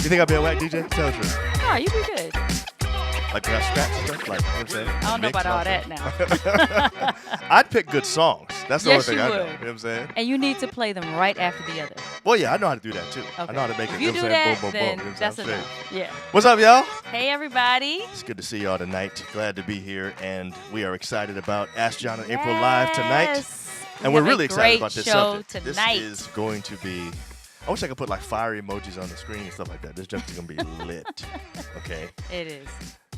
You think I'll be a whack DJ? Tell the truth. No, you be good. Like when I scratch and stuff? Like, you know what I'm saying? I don't know Mix about all and that now. I'd pick good songs. That's the Yes, only thing you I know. would. You know what I'm saying? And you need to play them right after the other. Well, yeah, I know how to do that too. I Okay. know how to make it. If you know do what I'm saying? that, Boom, boom, then boom. You know what I'm that's saying? enough. Yeah. What's up, y'all? Hey, everybody. It's good to see y'all tonight. Glad to be here, and we are excited about Ask John and April live tonight. Yes. And We we're have a really excited about this great show subject. tonight. This is going to be. I wish I could put like fire emojis on the screen and stuff like that. This junk is gonna be lit. Okay. It is.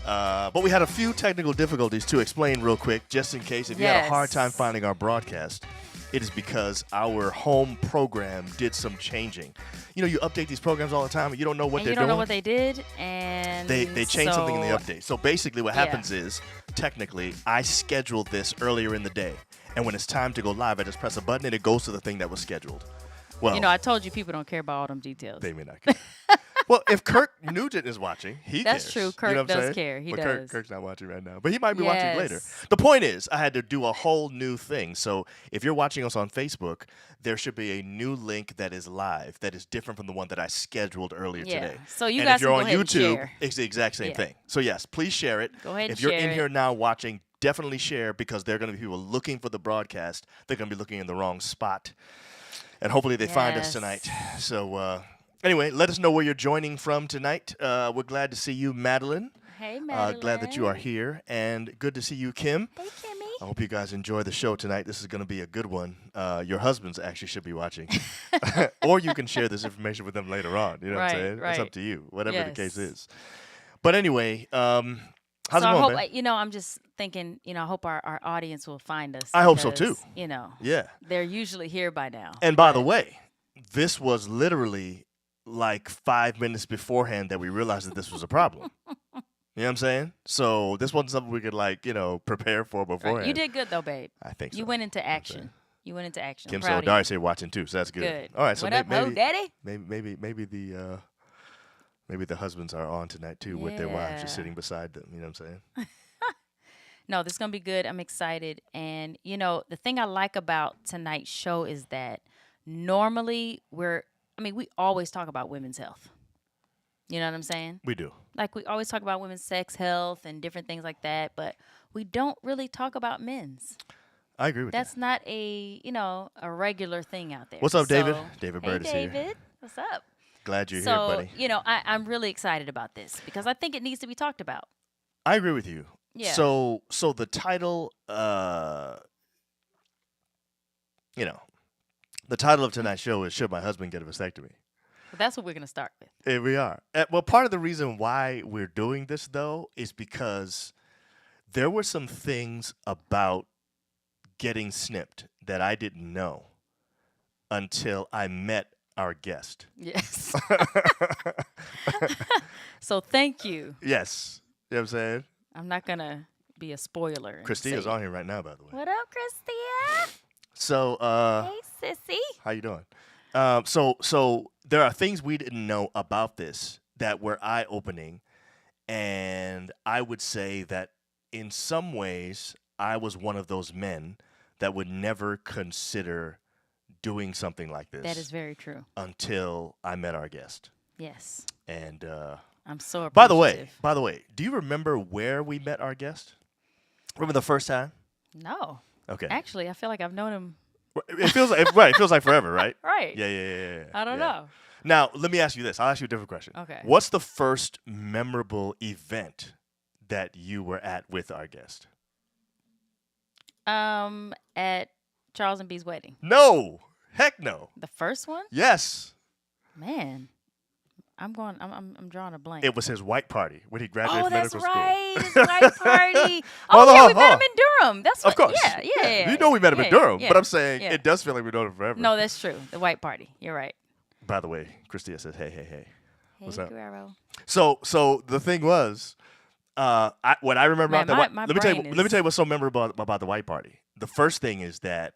But we had a few technical difficulties to explain real quick, just in case if you had a hard time finding our broadcast. It is because our home program did some changing. You know, you update these programs all the time, and you don't know what And they're you don't doing. know what they did, and They changed something in the so- update. So basically what happens is, technically, I scheduled this earlier in the day. And when it's time to go live, I just press a button and it goes to the thing that was scheduled. Well, You know, I told you people don't care about all them details. they may not care. Well, if Kirk Nugent is watching, he That's cares. true. Kirk You know what I'm does saying? care. He But does. Kirk's not watching right now. But he might be watching later. Yes. The point is, I had to do a whole new thing. So if you're watching us on Facebook, there should be a new link that is live that is different from the one that I scheduled earlier Yeah. today. So you and guys if you're can on go ahead and YouTube, share. it's the exact same Yeah. thing. So yes, please share it. Go ahead If and you're share in it. here now watching, definitely share because there are going to be people looking for the broadcast. They're going to be looking in the wrong spot. And hopefully they find us Yes. tonight. So anyway, let us know where you're joining from tonight. We're glad to see you, Madeline. Hey, Madeline. Glad that you are here. And good to see you, Kim. Hey, Kimmy. I hope you guys enjoy the show tonight. This is going to be a good one. Your husbands actually should be watching. Or you can share this information with them later on. You know what I'm Right, saying? It's right. up to you, whatever the case Yes. is. But anyway, how's So it I going, hope, babe? you know, I'm just thinking, you know, I hope our audience will find us. I hope so, too. because, You know, Yeah. they're usually here by now. And by the but- way, this was literally like 5 minutes beforehand that we realized that this was a problem. You know what I'm saying? So this wasn't something we could prepare for Right. beforehand. You did good though, babe. I think so. You went into You know what I'm action. saying? You went into action. Kim I'm proud of you. Solidarity's here watching too, so that's good. Good. All right, so What up, ho, daddy? maybe the husbands are on tonight too with their wives just Yeah. sitting beside them. You know what I'm saying? No, this is going to be good. I'm excited. And, you know, the thing I like about tonight's show is that normally we always talk about women's health. You know what I'm saying? We do. Like we always talk about women's sex health and different things like that, but we don't really talk about men's. I agree with That's not a regular thing out there. What's up, David? So- David Hey, Bird is here. David. What's up? Glad you're So, here, buddy. you know, I'm really excited about this because I think it needs to be talked about. I agree with you. Yeah. So the title, the title of tonight's show is "Should My Husband Get a Vasectomy?" But that's what we're going to start with. Here we are. Well, part of the reason why we're doing this, though, is because there were some things about getting snipped that I didn't know until I met our guest. Yes. So thank you. Yes. You know what I'm saying? I'm not going to be a spoiler. and Christia's say- on here right now, by the way. What up, Christia? So, Hey, sissy. how you doing? So there are things we didn't know about this that were eye-opening, and I would say that in some ways I was one of those men that would never consider doing something like this That is very true. until I met our guest. Yes. And I'm so by appreciative. the way, do you remember where we met our guest? Remember the first time? No. Okay. Actually, I feel like I've known him. It feels like right. It feels like forever, right? Right. Yeah. I don't yeah. know. Now, let me ask you this. I'll ask you a different question. Okay. What's the first memorable event that you were at with our guest? At Charles and B's wedding. No. Heck no. The first one? Yes. Man. I'm drawing a blank. It was his white party when he graduated Oh, from that's medical school. right. His white party. Hold Oh, yeah, on, we met hold him in Durham. That's Of what. course. Yeah. You know we met him in Durham, yeah, but I'm saying yeah. it does feel like we've known him forever. No, that's true. The white party. You're right. By the way, Christia says, hey. Hey, What's up? Guerrero. So the thing was, what I remember Man, about that, my let me tell you brain what's so memorable about the white party. The first thing is that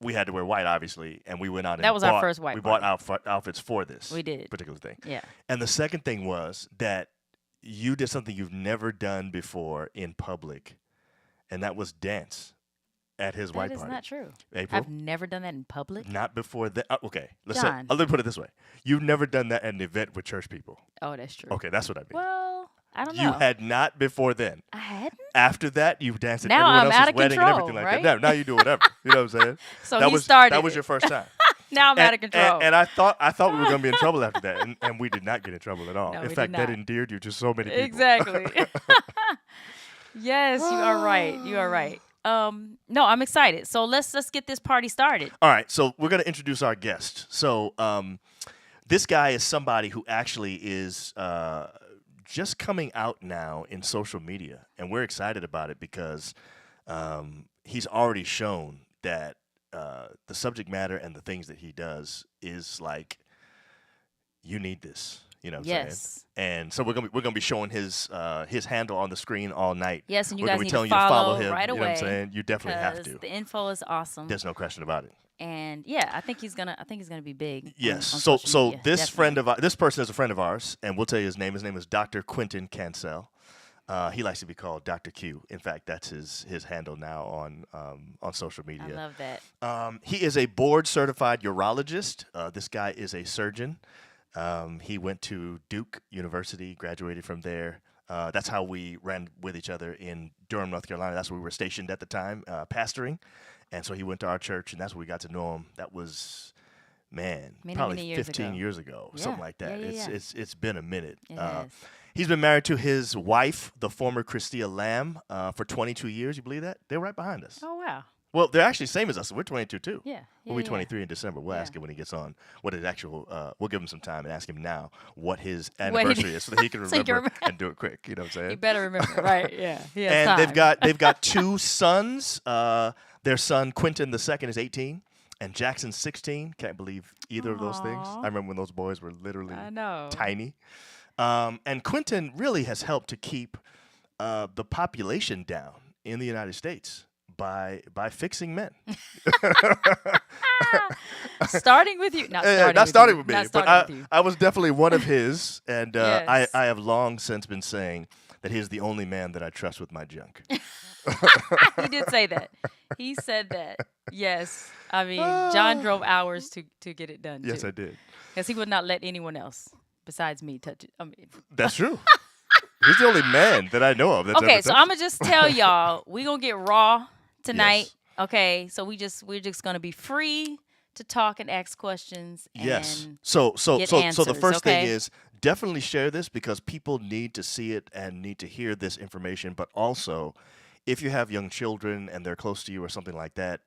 we had to wear white, obviously, and we went out and That was our first white We party. bought outfits for this. We did. Particular thing. Yeah. And the second thing was that you did something you've never done before in public, and that was dance at his That white is party. not true. April? I've never done that in public. Not before that. Okay, John. let me put it this way: you've never done that at an event with church people. Oh, that's true. Okay, that's what I mean. Well, I don't know. You had not before then. I hadn't. After that, you danced at Now everyone I'm else's out of wedding control, and everything like right? that. Now you do whatever. You know what I'm saying? So that he was started That was it. your first time. Now I'm out of control. And I thought we were gonna be in trouble after that, and we did not get in trouble at all. No, in we fact, did that not. endeared you to so many people. Exactly. Yes, you are right. You are right. No, I'm excited. So let's get this party started. All right, so we're gonna introduce our guest. So this guy is somebody who actually is just coming out now in social media, and we're excited about it because he's already shown that the subject matter and the things that he does is like, you need this. You know what I'm saying? Yes. And so we're gonna be showing his handle on the screen all night. Yes, and you we're guys gonna be need telling to you to follow follow him. right You know what I'm away. saying? You definitely have Because to. the info is awesome. There's no question about it. And yeah, I think he's gonna be big. Yes. On So social media, this definitely. this person is a friend of ours, and we'll tell you his name. His name is Dr. Quinton Cancel. He likes to be called Dr. Q. In fact, that's his handle now on social media. I love that. He is a board certified urologist. This guy is a surgeon. He went to Duke University, graduated from there. That's how we ran with each other in Durham, North Carolina. That's where we were stationed at the time, pastoring. And so he went to our church, and that's where we got to know him. That was, man, probably many years 15 ago. years ago, something like that. Yeah. It's been a minute. It has. He's been married to his wife, the former Christia Lamb, for 22 years. You believe that? They're right behind us. Oh wow. Well, they're actually the same as us. We're 22 too. Yeah. We'll be 23 in December. We'll ask him when he gets on what his actual. We'll give him some time and ask him now what his anniversary is, so that he can So he can remember and do it quick. You know what I'm saying? You better remember, right? Yeah. He has And time. they've got two sons. Their son Quinton II is 18, and Jackson's 16. Can't believe either of those things. Aw. I remember when those boys were literally I know. tiny. And Quinton really has helped to keep the population down in the United States by fixing men. Starting with you. Not Not starting starting with with you. me, Not but starting with you. I was definitely one of his, and Yes. I have long since been saying that he's the only man that I trust with my junk. He did say that. He said that. Yes. I mean, John drove hours to get it done. Yes, I did. Because he would not let anyone else besides me touch it. I mean, That's true. He's the only man that I know of that's okay, ever so touched I'm gonna just tell y'all we gonna get raw tonight. Yes. Okay, so we're just gonna be free to talk and ask questions. And Yes. So get the answers, first thing okay? is definitely share this because people need to see it and need to hear this information. But also, if you have young children and they're close to you or something like that,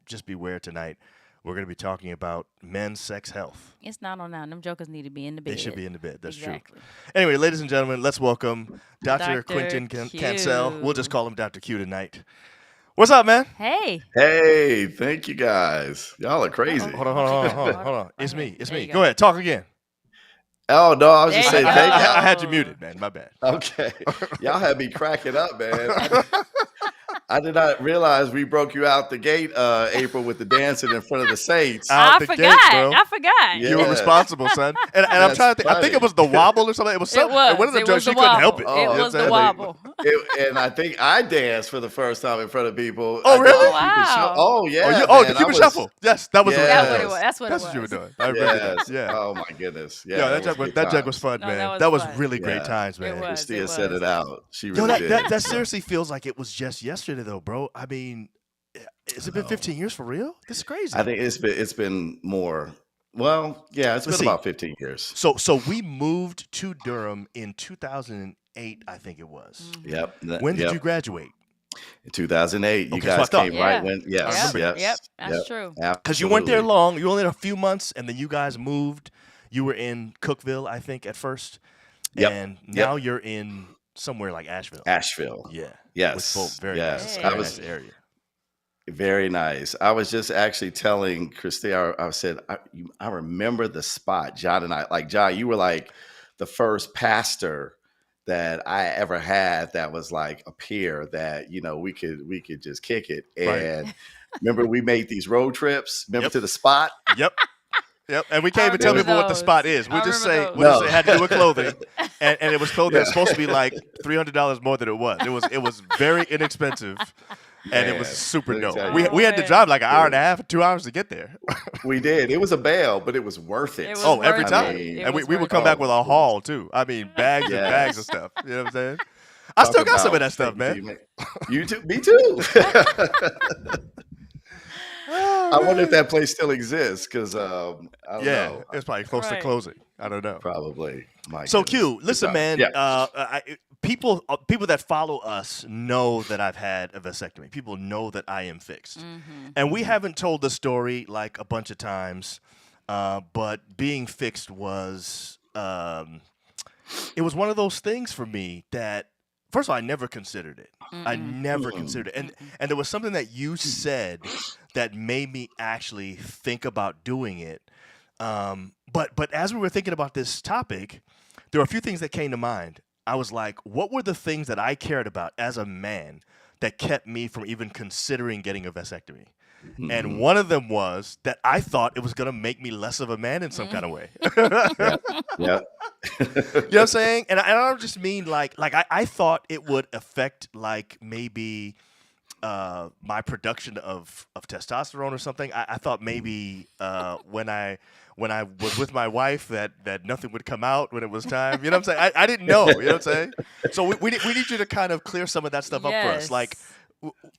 just beware tonight. We're going to be talking about men's sex health. It's 9:09. Them jokers need to be in the bed. They should be in the bed. That's exactly. true. Anyway, ladies and gentlemen, let's welcome Dr. Dr. Quinton Q. Cancel. We'll just call him Dr. Q tonight. What's up, man? Hey. Hey, thank you guys. Y'all are crazy. Hold on. It's me. There you Go ahead. Talk again. Oh no, I was just There saying you thank go. you. I had you muted, man. My bad. Okay, y'all had me cracking up, man. I did not realize we broke you out the gate, April, with the dancing in front of the Saints. Out I the forgot. gate, bro. I forgot. Yeah. You were responsible, son. And I'm That's trying to think. I think funny. it was the wobble or something. It was It something. was. One of the It jokes was she the couldn't wobble. help it. Oh, You know It what was I'm the saying? wobble. And I think I danced for the first time in front of people. Oh, I did really? the Cupid Wow. show. Oh yeah. Oh, man, the Cupid Shuffle. Yes, that was Yes. That's what it was. That's what That's it what you were was. doing. I remember that. Yes. Yeah. Oh my goodness. Yeah. Yo, it that good joke was times. fun, No, man. that was was fun. really great Yeah. times, man. was. Christia It set was. it out. She Yo, really did. that seriously feels like it was just yesterday, though, bro. I mean, has it been 15 years for real? This is crazy. I think it's been more. Well, yeah, it's Let's been see. about 15 years. So we moved to Durham in 2008, I think it was. Yep. When did yep. you graduate? In 2008, you Okay, so I guys thought- came Yeah. right when. Yes. Yep. Yes. Yep. That's yep, true. Because you weren't there absolutely. long. You were only there a few months, and then you guys moved. You were in Cookeville, I think, at first. Yep. And now you're in somewhere like Asheville. Asheville. Yeah. Yes. Which both very yes. nice. I Very was nice area. very nice. I was just actually telling Christy. I said I remember the spot. John and I, like John, you were like the first pastor that I ever had that was like a peer that we could just kick it. Right. And remember we made these road trips. Remember Yep. to the spot. Yep. Yep. And we can't even tell remember people what the those. spot is. I We'll just remember say those. we'll just No. say it had to do with clothing. And it was clothing that's Yeah. supposed to be like $300 more than it was. It was very inexpensive. and it was Man, super let me dope. tell We you. Oh we had to man, drive like an hour and a Dude, half, 2 hours to get there. we did. It was a bail, but it was worth it it. was Oh, every worth I time. it. mean, It And we, was we would worth come it. back oh with my a goodness. haul too. I mean, bags and bags of Yes. stuff. You know what I'm saying? I Talk still got some of about that stuff, taking man. to you. You too. Me too. Oh I wonder if man. that place still exists because I don't Yeah, know. it's probably close to Right. closing. I don't know. Probably. My So goodness. Q, Good listen, times. man. Yeah. People that follow us know that I've had a vasectomy. People know that I am fixed, and we Mhm. haven't told the story like a bunch of times. But being fixed was it was one of those things for me that first of all I never considered it. I Mm-mm. never Mm. considered it, Mm-mm. and there was something that you said that made me actually think about doing it. But as we were thinking about this topic, there were a few things that came to mind. I was like, what were the things that I cared about as a man that kept me from even considering getting a vasectomy? And Mhm. one of them was that I thought it was going to make me less of a man in some kind of way. You Yeah. Yeah. know what I'm saying? And I don't just mean like I thought it would affect like maybe my production of testosterone or something. I thought maybe when I was with my wife that nothing would come out when it was time. You know what I'm saying? I didn't know. You know what I'm saying? So we need you to kind of clear some of that stuff up for us. Like,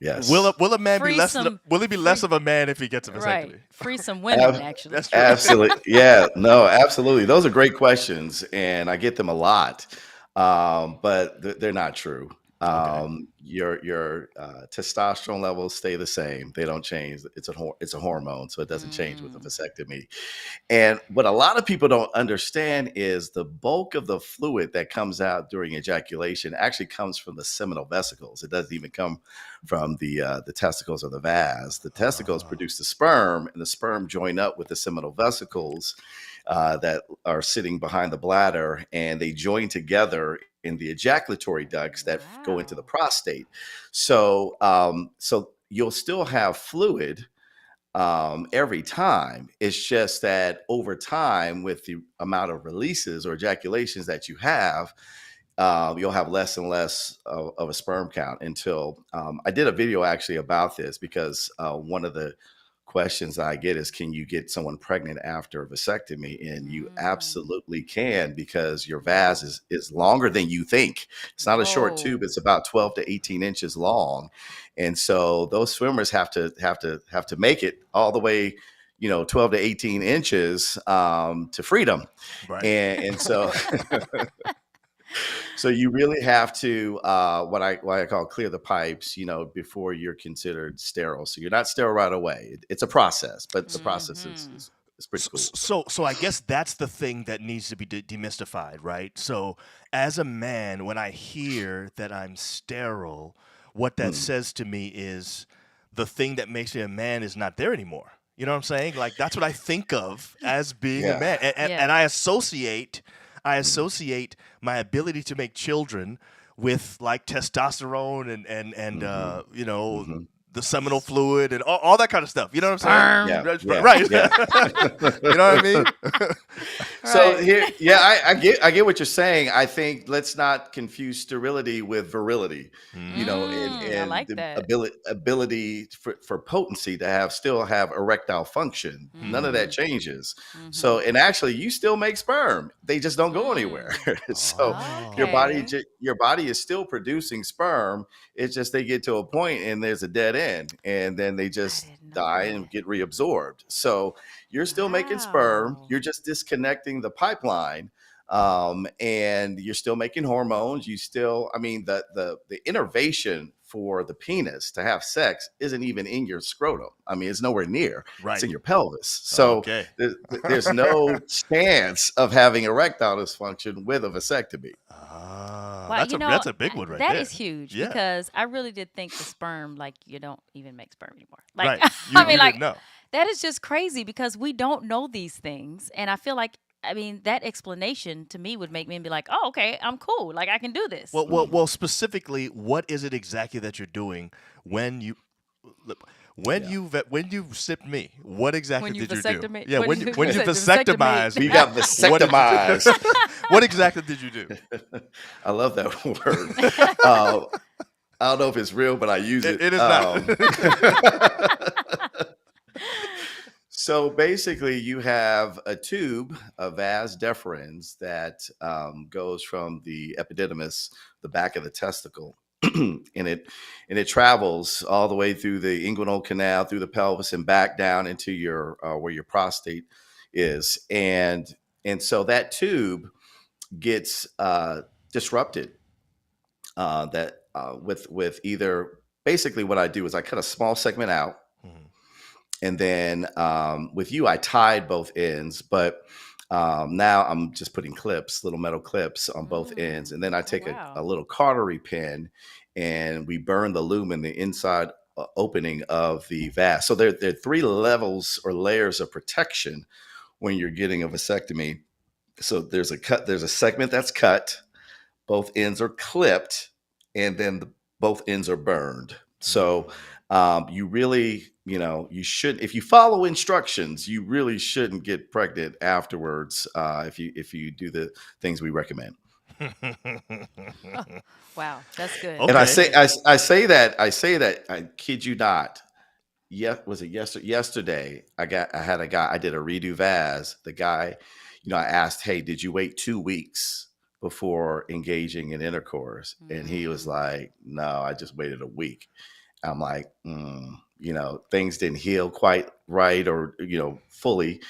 Yes. Yes. will a man be Free less some will he be less free of a man if he gets a right. vasectomy? Free some women Ab- actually. That's true. Absolutely. Yeah. No, absolutely. Those are great questions, and I get them a lot, but they're not true. Okay. Your testosterone levels stay the same; they don't change. It's a hormone, so it doesn't change with a Mm. vasectomy. And what a lot of people don't understand is the bulk of the fluid that comes out during ejaculation actually comes from the seminal vesicles. It doesn't even come from the testicles or the vas. The testicles Oh, produce the sperm, and the sperm join up with the seminal vesicles that are sitting behind the bladder, and they join together in the ejaculatory ducts that go into the Wow. prostate. So you'll still have fluid every time. It's just that over time, with the amount of releases or ejaculations that you have, you'll have less and less of a sperm count until I did a video actually about this because one of the questions I get is, can you get someone pregnant after a vasectomy? And you Mm. absolutely can, because your vas is longer than you think. It's not a short tube. Whoa. It's about 12 to 18 inches long. And so those swimmers have to make it all the way, 12 to 18 inches to freedom. right. And so so you really have to what I call clear the pipes, before you're considered sterile. So you're not sterile right away. It's a process, but the process is Mm-hmm. is, is pretty cool. So I guess that's the thing that needs to be demystified, right? So as a man, when I hear that I'm sterile, what that Mm, says to me is the thing that makes me a man is not there anymore. You know what I'm saying? Like that's what I think of as being a yeah. man, and Yeah. I Mm, associate my ability to make children with like testosterone and mhm, mhm. the seminal fluid and all that kind of stuff. You know what I'm saying? Yeah, Sperm. yeah, Right. yeah. You know what I mean? So Right. here, yeah, I get what you're saying. I think let's not confuse sterility with virility, and Mm, I like the that. ability for potency to still have erectile function. None of that Mm-hmm. changes. Mm-hmm. So, and actually, you still make sperm. They just don't go anywhere. Mm. So, your Oh, body Okay. your body is still producing sperm. It's just they get to a point and there's a dead end, and then they I just didn't know die and that. get reabsorbed. So you're still making sperm. Wow. You're just disconnecting the pipeline, and you're still making hormones. You still, I mean, the innervation for the penis to have sex isn't even in your scrotum. I mean, it's nowhere near. It's right. in your pelvis. So Okay. there's no chance of having erectile dysfunction with a vasectomy. Wow, That's a big one right that is there. huge Yeah. because I really did think the sperm, like, you don't even make sperm anymore. Like, Right. I mean, You like, didn't know. that is just crazy because we don't know these things. And I feel like, I mean, that explanation to me would make me be like, oh, okay, I'm cool. Like, I can do this. Mhm. Specifically, what is it exactly that you're doing when you when Yeah. when you sipped me? What exactly When you did you do? vasectomy, Yeah, when you when you vasectomy. vasectomized We me, got what did you vasectomized. what exactly did you do? I love that word. Uh, I don't know if it's real, but I use it. It is not. So basically, you have a tube, a vas deferens, that goes from the epididymis, the back of the testicle, and it travels all the way through the inguinal canal, through the pelvis, and back down into your where your prostate is, and so that tube gets disrupted. With either basically what I do is I cut a small segment out. Mhm. And then with you, I tied both ends, but now I'm just putting clips, little metal clips on both ends. And then I Oh, take wow. a little cautery pen and we burn the lumen, the inside opening of the vas. So there are three levels or layers of protection when you're getting a vasectomy. So there's a segment that's cut, both ends are clipped, and then both ends are burned. So you really, you should, if you follow instructions, you really shouldn't get pregnant afterwards if you do the things we recommend. Wow, that's good. And I Okay. say I say that I kid you not. Was it yesterday? I had a guy. I did a redo Vaz. The guy, I asked, "Hey, did you wait 2 weeks before engaging in intercourse?" And he was Mm. like, "No, I just waited a week." I'm like, things didn't heal quite right or fully,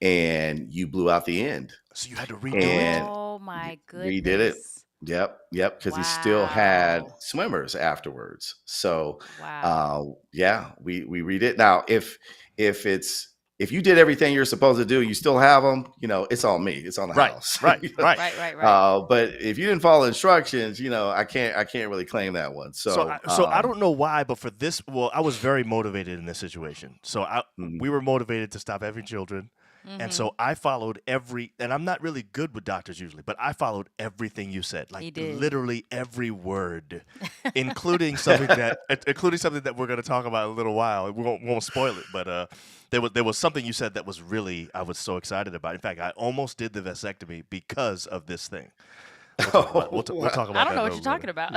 and you blew out the end So you had to redo it? and Oh my redid it. goodness. Yep, because he still had Wow. swimmers afterwards. So, Wow. yeah, we read it. Now, if you did everything you're supposed to do, you still have them. It's on me. It's on the Right, house. right, right. Right. But if you didn't follow instructions, I can't really claim that one. So, So I don't know why, but for this, well, I was very motivated in this situation. So mhm. we were motivated to stop having children. And Mm-hmm. so I followed and I'm not really good with doctors usually, but I followed everything you said, He like did. literally every word, including something that we're going to talk about in a little while. We won't spoil it, but there was something you said that was really I was so excited about. In fact, I almost did the vasectomy because of this thing. We'll talk about we'll talk I about don't that know a what little you're later. talking about.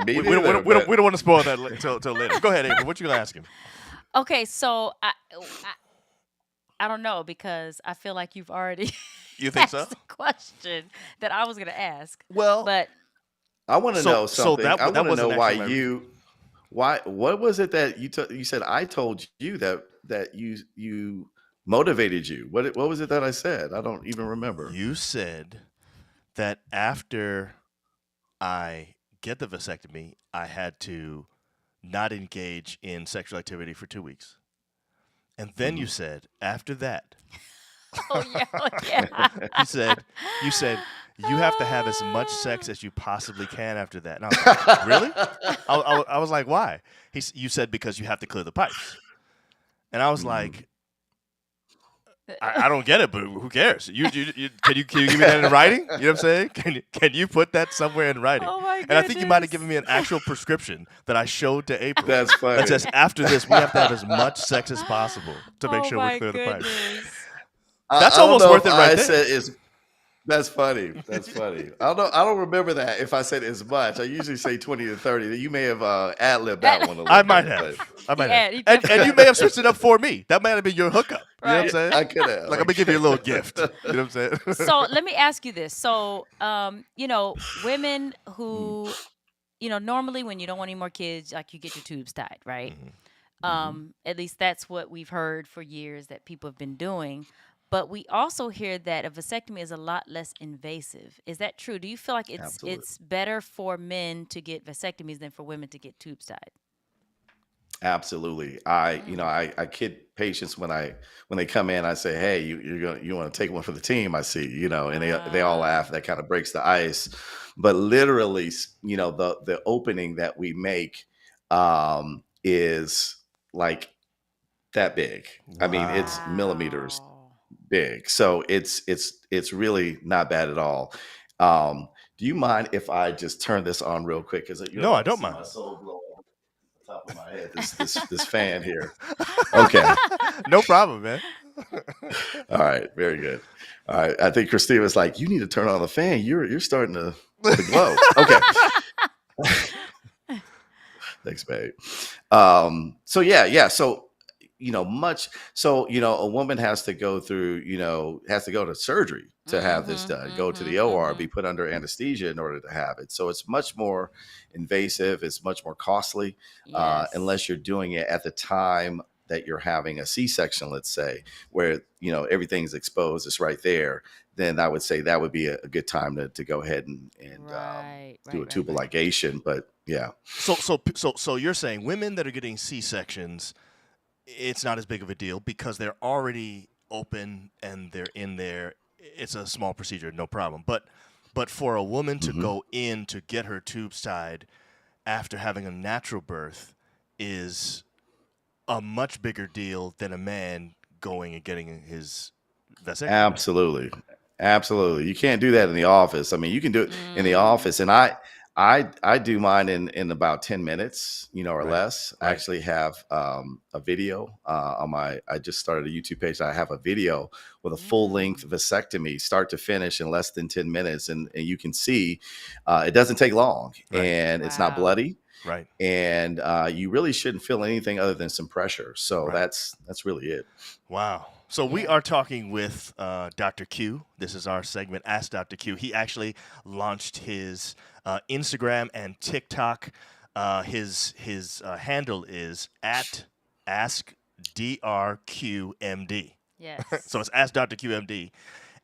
Me We neither. we don't want to spoil that till later. Go ahead, April. What you gonna ask him? Okay, so I don't know because I feel like you've already You think so? asked the question that I was going to ask. Well, But I want to know so something. I that want to know wasn't why actually my reason. what was it that you said I told you that you motivated you? What was it that I said? I don't even remember. You said that after I get the vasectomy, I had to not engage in sexual activity for 2 weeks. And then you Mhm. said, after that, oh yeah. you said you have to have as much sex as you possibly can after that. And I was like, really? I was like, why? You said because you have to clear the pipes. And I was Mhm. like, I don't get it, but who cares? Can you give me that in writing? You know what I'm saying? Can you put that somewhere in writing? Oh my And I think you might have goodness. given me an actual prescription that I showed to April That's that funny. says after this we have to have as much sex as possible to make Oh sure we my clear the pipes. goodness. That's I don't almost know worth if it right I there. said it's. That's funny. That's funny. I don't know. I don't remember that if I said as much. I usually say 20 to 30. You may have ad-libbed that one a I little might bit, have. but I might have. He And you definitely may have switched it up for me. That might have been your hookup. You know what I'm right. saying? I could have. Like I'm gonna give you a little gift. You know what I'm saying? So let me ask you this. So women Mm, who, normally when you don't want any more kids, like you get your tubes tied, right? Mhm. mhm. At least that's what we've heard for years that people have been doing. But we also hear that a vasectomy is a lot less invasive. Is that true? Do you feel like it's Absolutely. it's better for men to get vasectomies than for women to get tubes tied? Absolutely. I, you know, Mm. I kid patients when they come in. I say, "Hey, you want to take one for the team?" I see, and they all Ah. laugh. That kind of breaks the ice. But literally, the opening that we make is like that big. I mean, it's Wow. millimeters Wow. big. So it's really not bad at all. Do you mind if I just turn this on real quick? Because you're No, I about to don't see mind. my soul blow up the top of my head. This fan here. Okay. No problem, man. All right. Very good. All right. I think Christina was like, you need to turn on the fan. You're starting to glow. Okay. Thanks, babe. So yeah. So much. So a woman has to go through. Has to go to surgery to have this Mhm. done. Go to the Mhm. OR, be Mhm. put under anesthesia in order to have it. So it's much more invasive. It's much more costly, Yes. unless you're doing it at the time that you're having a C-section, let's say, where everything's exposed. It's right there. Then I would say that would be a good time to go ahead and Right. do Right. a Right. tubal Right. ligation. But yeah. So you're saying women that are getting C sections, it's not as big of a deal because they're already open and they're in there. It's a small procedure, no problem. But for a woman to hmm go in to get her tubes tied after having a natural birth is a much bigger deal than a man going and getting his vasectomy done. Absolutely. Absolutely. You can't do that in the office. I mean, you can do it in the Mm. office, and I do mine in about 10 minutes, or Right. less. I Right. actually have a video on my I just started a YouTube page. I have a video with a full length Mm. vasectomy, start to finish, in less than 10 minutes, and you can see it doesn't take long, Right. and it's not Wow. bloody, Right. and you really shouldn't feel anything other than some pressure. So Right. that's really it. Wow. So we Yeah. are talking with Dr. Q. This is our segment, Ask Dr. Q. He actually launched his Instagram and TikTok. His handle is at AskDrQMD. Yes. So it's Ask Dr. QMD.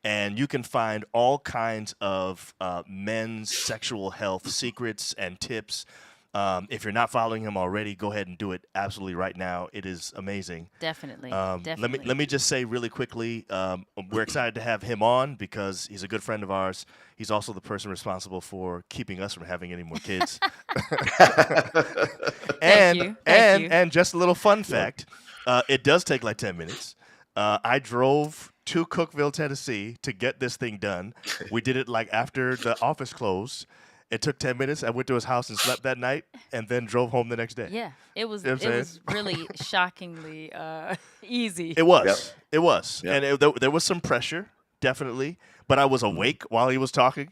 And you can find all kinds of men's sexual health secrets and tips. If you're not following him already, go ahead and do it absolutely right now. It is amazing. Definitely. Let Definitely. me just say really quickly, we're excited to have him on because he's a good friend of ours. He's also the person responsible for keeping us from having any more kids. Thank and you. Thank and you. and just a little fun Yep. fact, it does take like 10 minutes. I drove to Cookeville, Tennessee, to get this thing done. We did it like after the office closed. It took 10 minutes. I went to his house and slept that night, and then drove home the next day. Yeah. It was You know what I'm it saying? was really shockingly easy. It Yep. was. It was. Yep. And there was some pressure, definitely. But I was Mhm. awake while he was talking.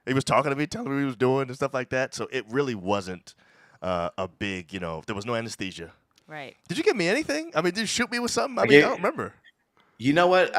He was talking to me, telling me what he was doing and stuff like that. So it really wasn't a big, there was no anesthesia. Right. Did you give me anything? I mean, did you shoot me with something? I I mean, I get don't remember. You know what?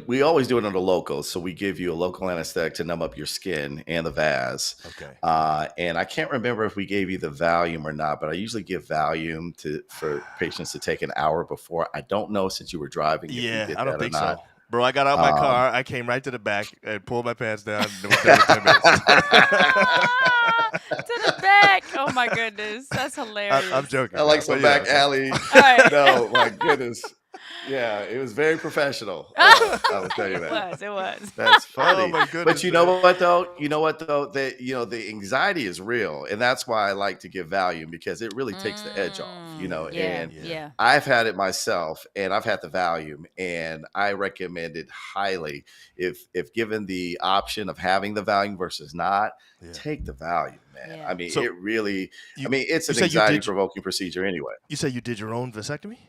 We always do it on the local. So we give you a local anesthetic to numb up your skin and the vas. Okay. And I can't remember if we gave you the Valium or not, but I usually give Valium for patients to take an hour before. I don't know, since you were driving, if we Yeah, did I don't that or think not. so. Bro, I got out my Um, car. I came right to the back and pulled my pants down. And it was done in 10 minutes. Ah, to the back. Oh my goodness. That's I'm hilarious. I joking like now, some but yeah. back alley. All right. No, my goodness. Yeah, it was very professional. I will tell you It that. was. It was. That's Oh funny. my But goodness, you know man. what though? You know what though? That the anxiety is real. And that's why I like to give Valium, because it really takes the edge off. Yeah. And Yeah. Yeah. I've had it myself, and I've had the Valium, and I recommend it highly. If given the option of having the Valium versus not, Yeah. take the Valium, man. I Yeah. mean, So it really, you it's you an say you anxiety did provoking procedure anyway. you say you did your own vasectomy?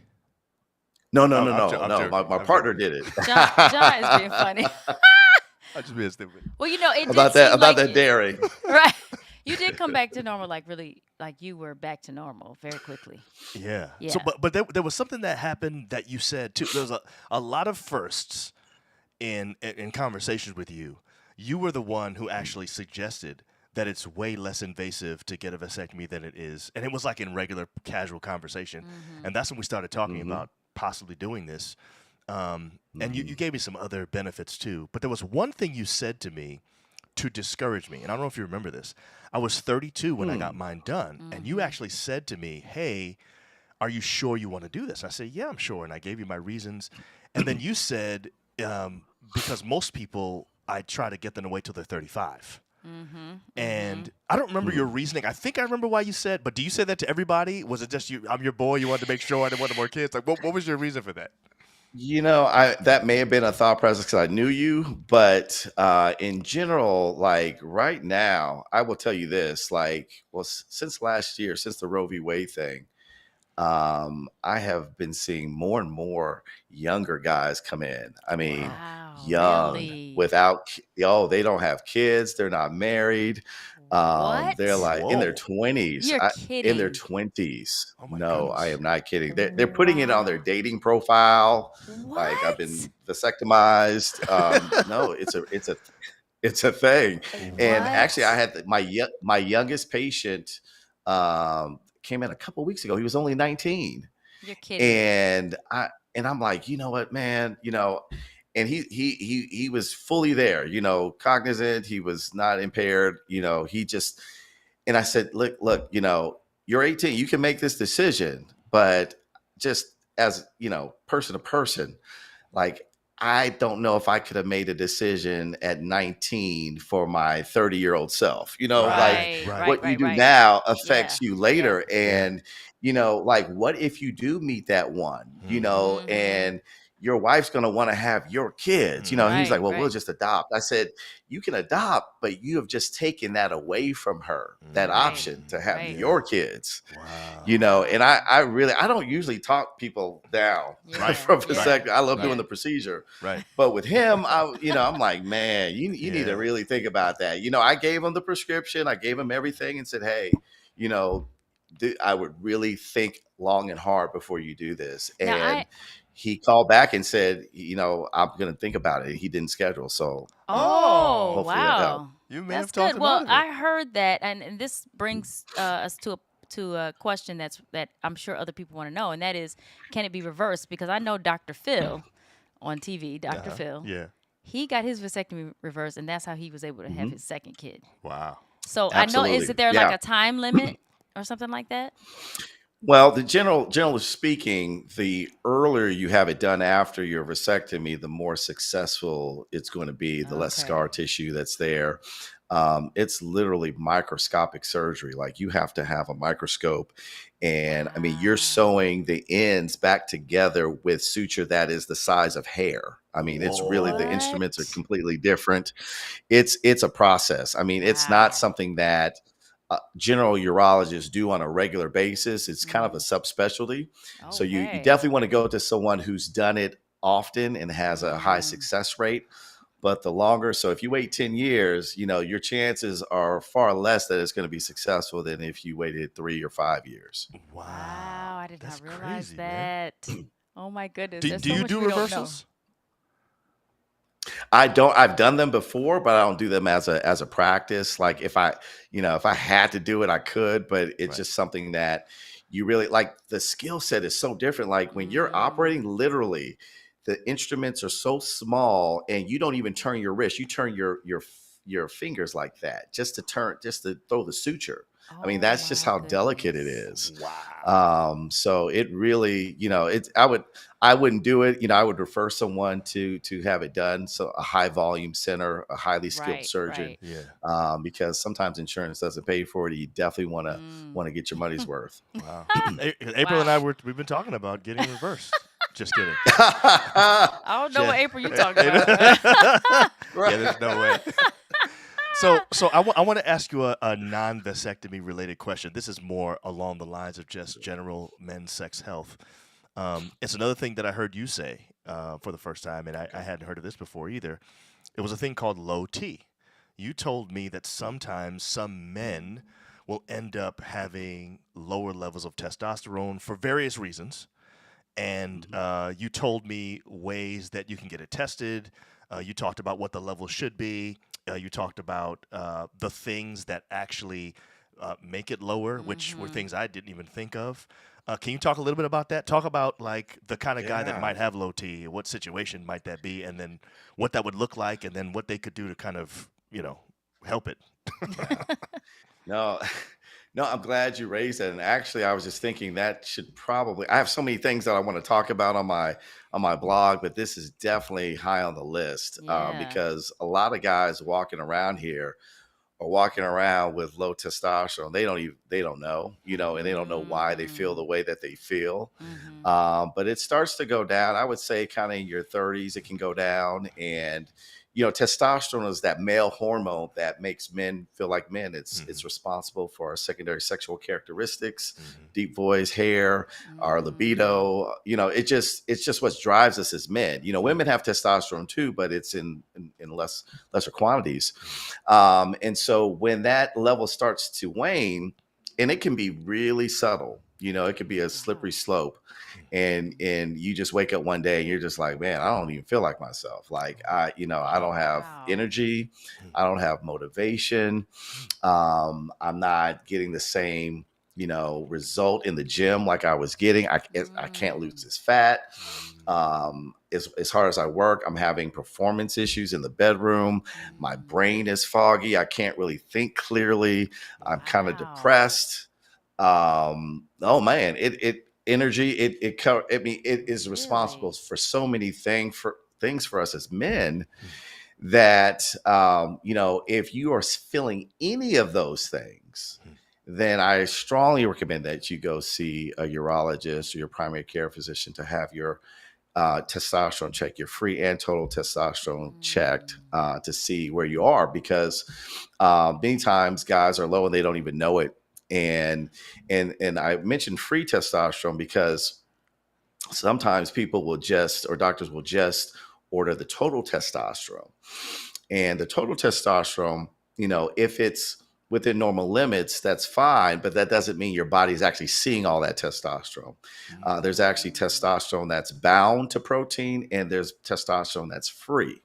No, no, I'm, no, I'm, jo- no, I'm no. My, joking. my I'm partner joking. did it. John is being funny. I just being stupid. Well, it I'm did not that. seem I'm not like that daring. right. You did come back to normal, like really, like you were back to normal very quickly. Yeah. So, Yeah. but there was something that happened that you said too. There was a lot of firsts in conversations with you. You were the one who actually suggested that it's way less invasive to get a vasectomy than it is, and it was like in regular casual conversation. Mm-hmm. And that's when we started talking hmm about possibly doing this. And you hmm gave me some other benefits too. But there was one thing you said to me to discourage me. And I don't know if you remember this. I was 32 when I got Hmm. mine done. And you Mm-hmm. actually said to me, "Hey, are you sure you want to do this?" I said, "Yeah, I'm sure." And I gave you my reasons. And then you said, because most people, I try to get them to wait till they're 35. Mm-hmm. Mm-hmm. And I don't remember your Hmm. reasoning. I think I remember why you said, but do you say that to everybody? Was it just you? I'm your boy. You wanted to make sure I didn't want more kids. Like, what was your reason for that? I that may have been a thought process because I knew you, but in general, like right now, I will tell you this: like, well, since last year, since the Roe v. Wade thing, I have been seeing more and more younger guys come in. I mean, Wow. Wow. young Really? without, they don't have kids, they're not married. They're What? like in their Whoa. 20s. You're In their kidding. 20s. Oh my No, I goodness. am not kidding. They're putting it on their Wow. dating profile. Like I've What? been vasectomized. No, it's a thing. And actually, I What? had my youngest patient came in a couple weeks ago. He was only 19, You're kidding. and I'm like, you know what, man, and he was fully there, cognizant. He was not impaired. He just, and I said, look, you're 18, you can make this decision, but just as person to person, like, I don't know if I could have made a decision at 19 for my 30-year-old self. Like, Right, Right, right. right, what you right, do right. now Yeah, affects you yeah. later. Yeah. And, like, what if you do meet that one, Mm-hmm. Mm-hmm. and your wife's going to want to have your kids? He was Mm-hmm. Right, like, well, we'll right, just adopt. I said, you can adopt, but you have just taken that away from her, that right, option to have right. your kids. Wow. And I, Wow. I really, I don't usually talk people down Right, Yeah, from right, yeah, vasectomy. I love doing right, the yeah. procedure, right. but with him, I'm like, man, you need to Yeah. really think about that. I gave him the prescription, I gave him everything, and said, hey, you know, I would really think long and hard before you do this. Now And I he called back and said, I'm going to think about it. He didn't schedule, so Oh, Oh, hopefully that helped. wow. you may That's have talked good. him out Well, of it. I heard that, and this brings us to a question that I'm sure other people want to know, and that is, can it be reversed? Because I know Dr. Phil on TV, Dr. Uh-huh. Phil, Yeah. he got his vasectomy reversed, and that's how he was able to have Mhm. his second kid. Wow. So I know, is Absolutely. it there like Yeah. a time limit or something like that? Well, generally speaking, the earlier you have it done after your vasectomy, the more successful it's going to be, the less Okay. scar tissue that's there. It's literally microscopic surgery. Like, you have to have a microscope. And I mean, you're Wow. sewing the ends back together with suture that is the size of hair. I mean, it's really, the instruments are What? completely different. It's a process. I mean, it's not Wow. something that general urologists do on a regular basis. It's kind of a Mm. subspecialty. So you Okay. definitely want to go to someone who's done it often and has a high Mm. success rate. But the longer, so if you wait 10 years, your chances are far less that it's going to be successful than if you waited 3 or 5 years. Wow, Wow. I did That's not realize crazy, man. that. Oh my goodness, Do, there's do so you much do we don't know. reversals? I've done them before, but I don't do them as a practice. Like, if I had to do it, I could, but it's Right. just something that you really like. The skill set is so different. Like, when you're operating, Mm. literally, the instruments are so small, and you don't even turn your wrist. You turn your fingers like that, just to throw the suture. I mean, Oh that's just my how delicate it goodness. is. Wow. So it really, I wouldn't do it. I would refer someone to have it done. So, a high volume center, a highly skilled Right, surgeon, right. Yeah. because sometimes insurance doesn't pay for it. You definitely Mm. want to get your money's worth. Wow. April and Wow. we've been talking about getting reversed. Just kidding. I don't know what Just, April you talking about. yeah, there's no way. So I want to ask you a non-vasectomy related question. This is more along the lines of just general men's sex health. It's another thing that I heard you say for the first time, and I hadn't heard of this before either. It was a thing called low T. You told me that sometimes some men will end up having lower levels of testosterone for various reasons. And Mhm. you told me ways that you can get it tested. You talked about what the level should be. You talked about the things that actually make it lower, which were Mm-hmm. things I didn't even think of. Can you talk a little bit about that? Talk about like the kind of guy that Yeah. might have low T. What situation might that be, and then what that would look like, and then what they could do to kind of help it. Yeah. No, no, I'm glad you raised that. And actually, I was just thinking that should probably. I have so many things that I want to talk about on my blog, but this is definitely high on the list, Yeah. because a lot of guys walking around here are walking around with low testosterone. They don't know, and they don't know why they feel Mm. the way that they feel. Mm-hmm. But it starts to go down. I would say kind of in your 30s, it can go down, and testosterone is that male hormone that makes men feel like men. It's responsible for our secondary sexual characteristics, deep voice, hair, our libido. It's just what drives us as men. Women have testosterone too, but it's in lesser quantities. And so when that level starts to wane, and it can be really subtle, it could be a slippery slope. And you just wake up one day and you're just like, man, I don't even feel like myself. Like I don't have Wow. energy. I don't have motivation. I'm not getting the same, result in the gym like I was getting. I can't lose this fat. As hard as I work, I'm having performance issues in the bedroom. My brain is foggy. I can't really think clearly. I'm kind of Wow. depressed. Oh man, energy. It is responsible Really? for so many things for us as men that if you are feeling any of those things, then I strongly recommend that you go see a urologist or your primary care physician to have your testosterone check, your free and total testosterone checked to see where you are, because many times guys are low and they don't even know it. And I mentioned free testosterone because sometimes doctors will just order the total testosterone. And the total testosterone, if it's within normal limits, that's fine, but that doesn't mean your body's actually seeing all that testosterone. There's actually testosterone that's bound to protein, and there's testosterone that's free.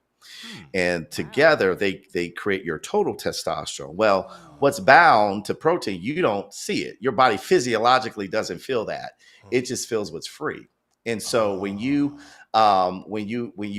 And together they create your total testosterone. Well, what's bound to protein, you don't see it. Your body physiologically doesn't feel that. It just feels what's free. And so when you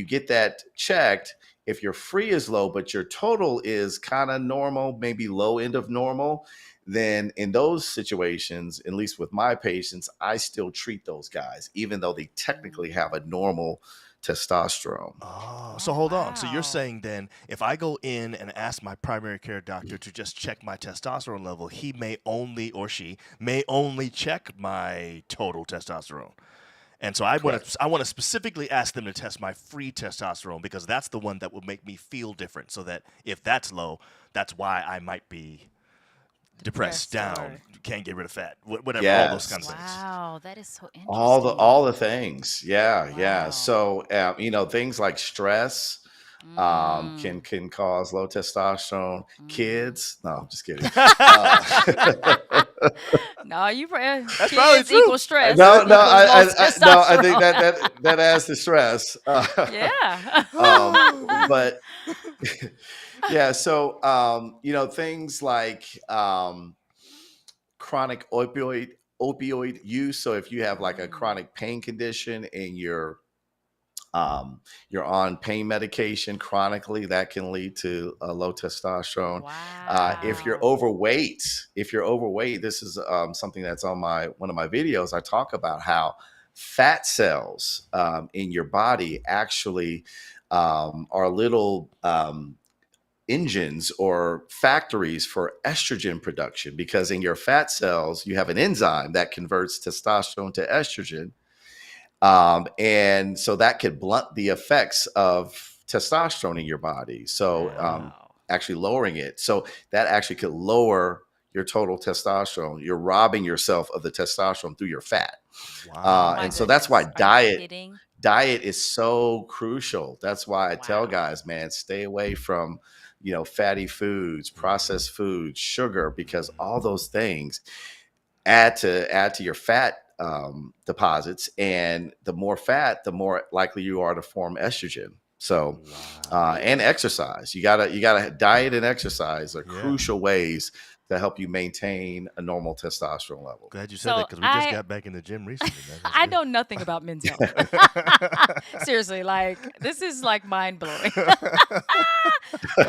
get that checked, if your free is low, but your total is kind of normal, maybe low end of normal, then in those situations, at least with my patients, I still treat those guys, even though they technically have a normal testosterone. Oh, so hold on. So you're Wow. saying then, if I go in and ask my primary care doctor to just check my testosterone level, he may only, or she may only check my total testosterone. And so I Correct. want to specifically ask them to test my free testosterone, because that's the one that will make me feel different. So that if that's low, that's why I might be depressed, Depressed down, or can't get rid of fat, whatever, all those Yes. kinds of things. wow, that is so All interesting. the things. Yeah. Wow. So things like stress Mm, can cause low testosterone. mm. Kids, no, I'm just kidding. uh, No, That's probably kids true. equal stress no, equals low I think testosterone. that adds to stress. Yeah. But yeah, so things like chronic opioid use. So if you have like a Mm, chronic pain condition and you're on pain medication chronically, that can lead to a low testosterone. wow. If you're overweight, this is something that's on one of my videos. I talk about how fat cells in your body actually are little engines or factories for estrogen production, because in your fat cells you have an enzyme that converts testosterone to estrogen, and so that could blunt the effects of testosterone in your body. So Wow. actually lowering it. So that actually could lower your total testosterone. You're robbing yourself of the testosterone through your fat. Oh Wow. my And so that's why goodness. Are you kidding? diet is so crucial. That's why I tell Wow. guys, man, stay away from, fatty foods, processed foods, sugar, because all those things add to your fat deposits, and the more fat, the more likely you are to form estrogen. So, and Wow. Really? exercise. You gotta diet and exercise are Yeah. crucial ways to help you maintain a normal testosterone level. Glad you said So that, because we just got back in the gym recently, man. That's I good. know nothing about men's health. Seriously, like this is like mind blowing.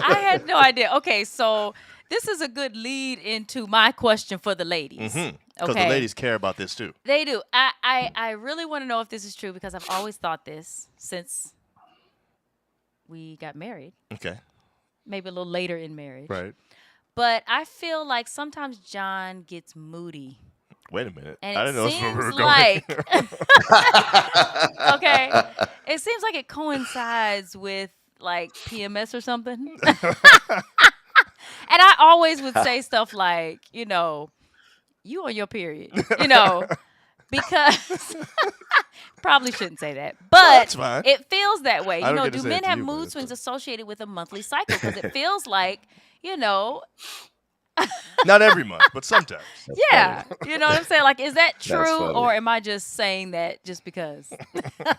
I had no idea. Okay, so this is a good lead into my question for the ladies. Because the Okay. ladies care about this too. They do. I really want to know if this is true, because I've always thought this since we got married, Okay. maybe a little later in marriage. Right. But I feel like sometimes John gets moody. Wait a minute. And I it didn't know that's where we seems were going. like okay, it seems like it coincides with like PMS or something. And I always would say stuff like, you on your period, because probably shouldn't say that, No, but that's fine. it feels that way. I don't get to Do say men it to have you, but mood it's swings fine. associated with a monthly cycle? Because it feels like, Not every month, but sometimes. That's funny. yeah, you know what I'm saying? Like, is that That's true, funny. or am I just saying that just because? Because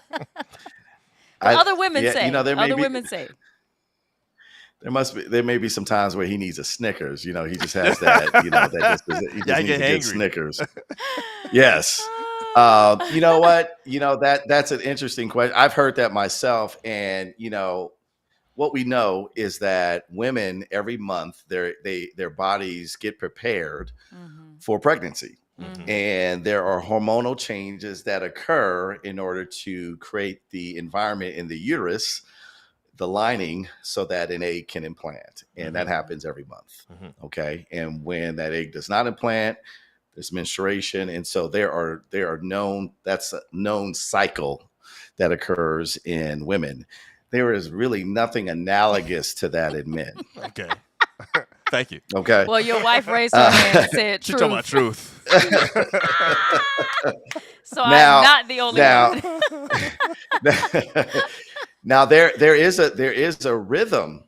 I other women yeah, say, there may other be women say, there may be some times where he needs a Snickers. He just has that, he Yeah, just I needs get a good hangry. Snickers. Yes. You know what? That's an interesting question. I've heard that myself, and what we know is that women every month their bodies get prepared mm-hmm, for pregnancy. mm-hmm, And there are hormonal changes that occur in order to create the environment in the uterus, the lining, so that an egg can implant. And that happens every month. Mhm. Okay. And when that egg does not implant, there's menstruation. And so there are that's a known cycle that occurs in women. There is really nothing analogous to that in men. Okay. Thank you. Okay. well, your wife raised her hand and said She talking about truth. truth. So I'm now, not the only now, one. now there is a rhythm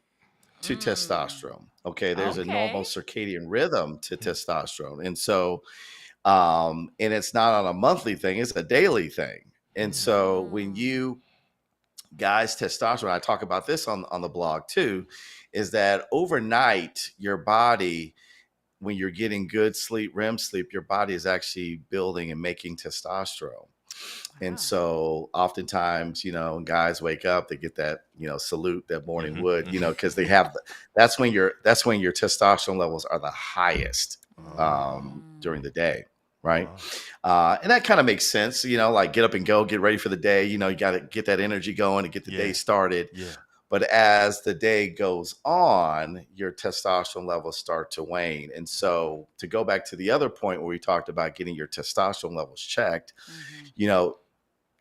to Mm, testosterone. Okay. There's a normal okay. circadian rhythm to testosterone. And so, and it's not on a monthly thing, it's a daily thing. And so when Mm, you guys testosterone, I talk about this on the blog too, is that overnight your body, when you're getting good sleep, REM sleep, your body is actually building and making testosterone. And wow. so oftentimes, guys wake up, they get that, salute, that morning wood, because they have that's when your testosterone levels are the highest during the day. Right. Wow. And that kind of makes sense, like get up and go, get ready for the day. You got to get that energy going and get the day Yeah. started. Yeah. But as the day goes on, your testosterone levels start to wane. And so to go back to the other point where we talked about getting your testosterone levels checked, Mm-hmm.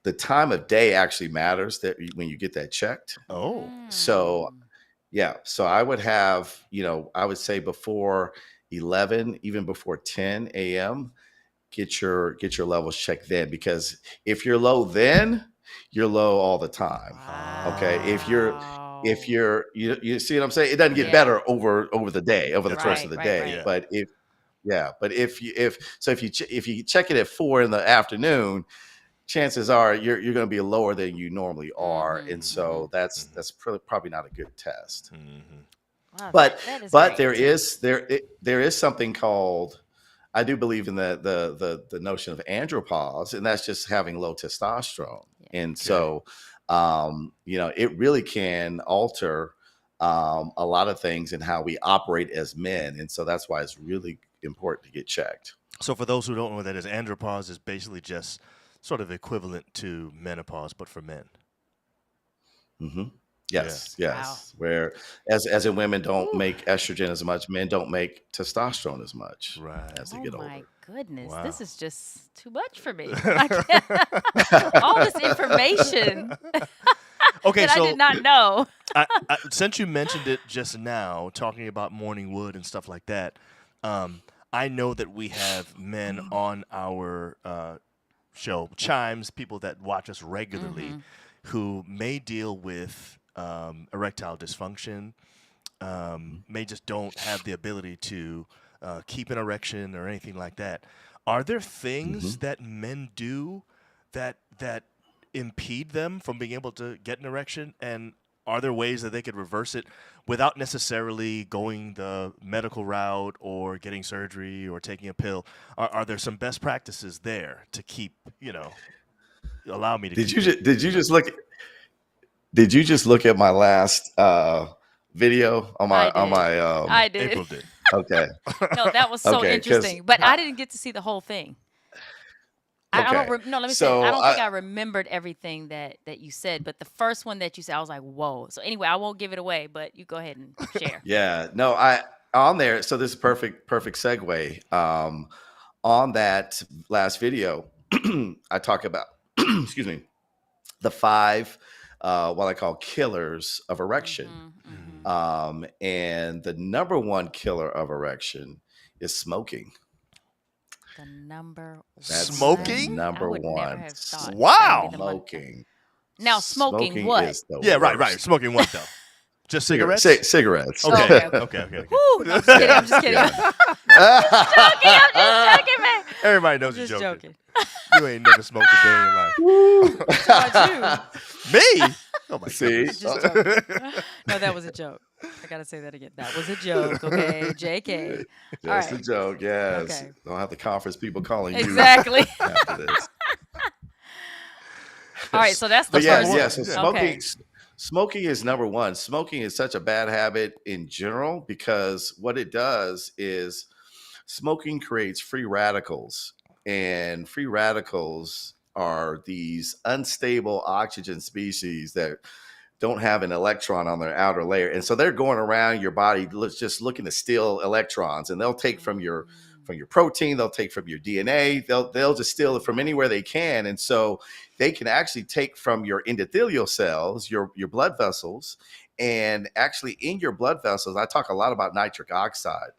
the time of day actually matters that when you get that checked. Oh. So Mm. yeah, so I would have, I would say before 11, even before 10 a.m., get your levels checked then, because if you're low then, you're low all the time. Okay. If Wow. you see what I'm saying? It doesn't get Yeah. better over the day, over the That's course right. of Right, the right, day. right. Yeah. But if you check it at 4 in the afternoon, chances are you're going to be lower than you normally are. Mm-hmm, And mm-hmm. so that's probably not a good test. Mhm. Wow, But that is but great. there is something called, I do believe in the notion of andropause, and that's just having low testosterone. Yeah. And Okay. so it really can alter a lot of things in how we operate as men. And so that's why it's really important to get checked. So for those who don't know what that is, andropause is basically just sort of equivalent to menopause, but for men. Hmm. Yeah. Yes, Wow. yes. Where as in women don't Whew. make estrogen as much, men don't make testosterone as much Right. as they Oh get my older. goodness. Wow. This is just too much for me. I can't, all this information Okay, that I did so not know. since you mentioned it just now, talking about morning wood and stuff like that, I know that we have men on our show, Chimes, people that watch us regularly, Mm-hmm. who may deal with erectile dysfunction, may just don't have the ability to keep an erection or anything like that. Are there things Hmm. that men do that impede them from being able to get an erection? And are there ways that they could reverse it without necessarily going the medical route or getting surgery or taking a pill? Are there some best practices there to keep, allow me to Did keep you it? just look at my last video on I my did. I did. April did. okay. No, that was so Okay, because interesting. But I didn't get to see the whole thing. I don't okay, no, let me say this. I so don't think I remembered everything that you said, but the first one that you said, I was like, whoa. So anyway, I won't give it away, but you go ahead and share. yeah, no, I on there. So this is perfect segue. On that last video, I talk about excuse me, the 5 what I call killers of erection. Mm-hmm. And the number one killer of erection is smoking. The number That's the what? Smoking? I number would never one. have thought that would be Wow. the money. Smoking. Now, smoking Smoking what? is the Yeah, right. worst. Smoking what though? Just cigarettes? Cigarettes. Oh, Okay. okay. Okay. Whoo! No, I'm just kidding. I'm just kidding. Yeah. I'm just joking, man. Everybody I'm knows you're just joking. joking. You ain't never smoked a day in your life. Woo. What about Me? Oh my See? I'm goodness. just joking. No, that was a joke. I gotta say that again. That was a joke. Okay, JK. All Just a right. joke, yes. Okay. Don't have the conference people calling you Exactly. after this. All right. So that's the But yeah, first. yeah. So Okay. smoking is number one. Smoking is such a bad habit in general because what it does is smoking creates free radicals, and free radicals are these unstable oxygen species that don't have an electron on their outer layer, and so they're going around your body just looking to steal electrons, and they'll take from your protein, they'll take from your DNA, they'll just steal it from anywhere they can, and so they can actually take from your endothelial cells, your blood vessels, and actually in your blood vessels, I talk a lot about nitric oxide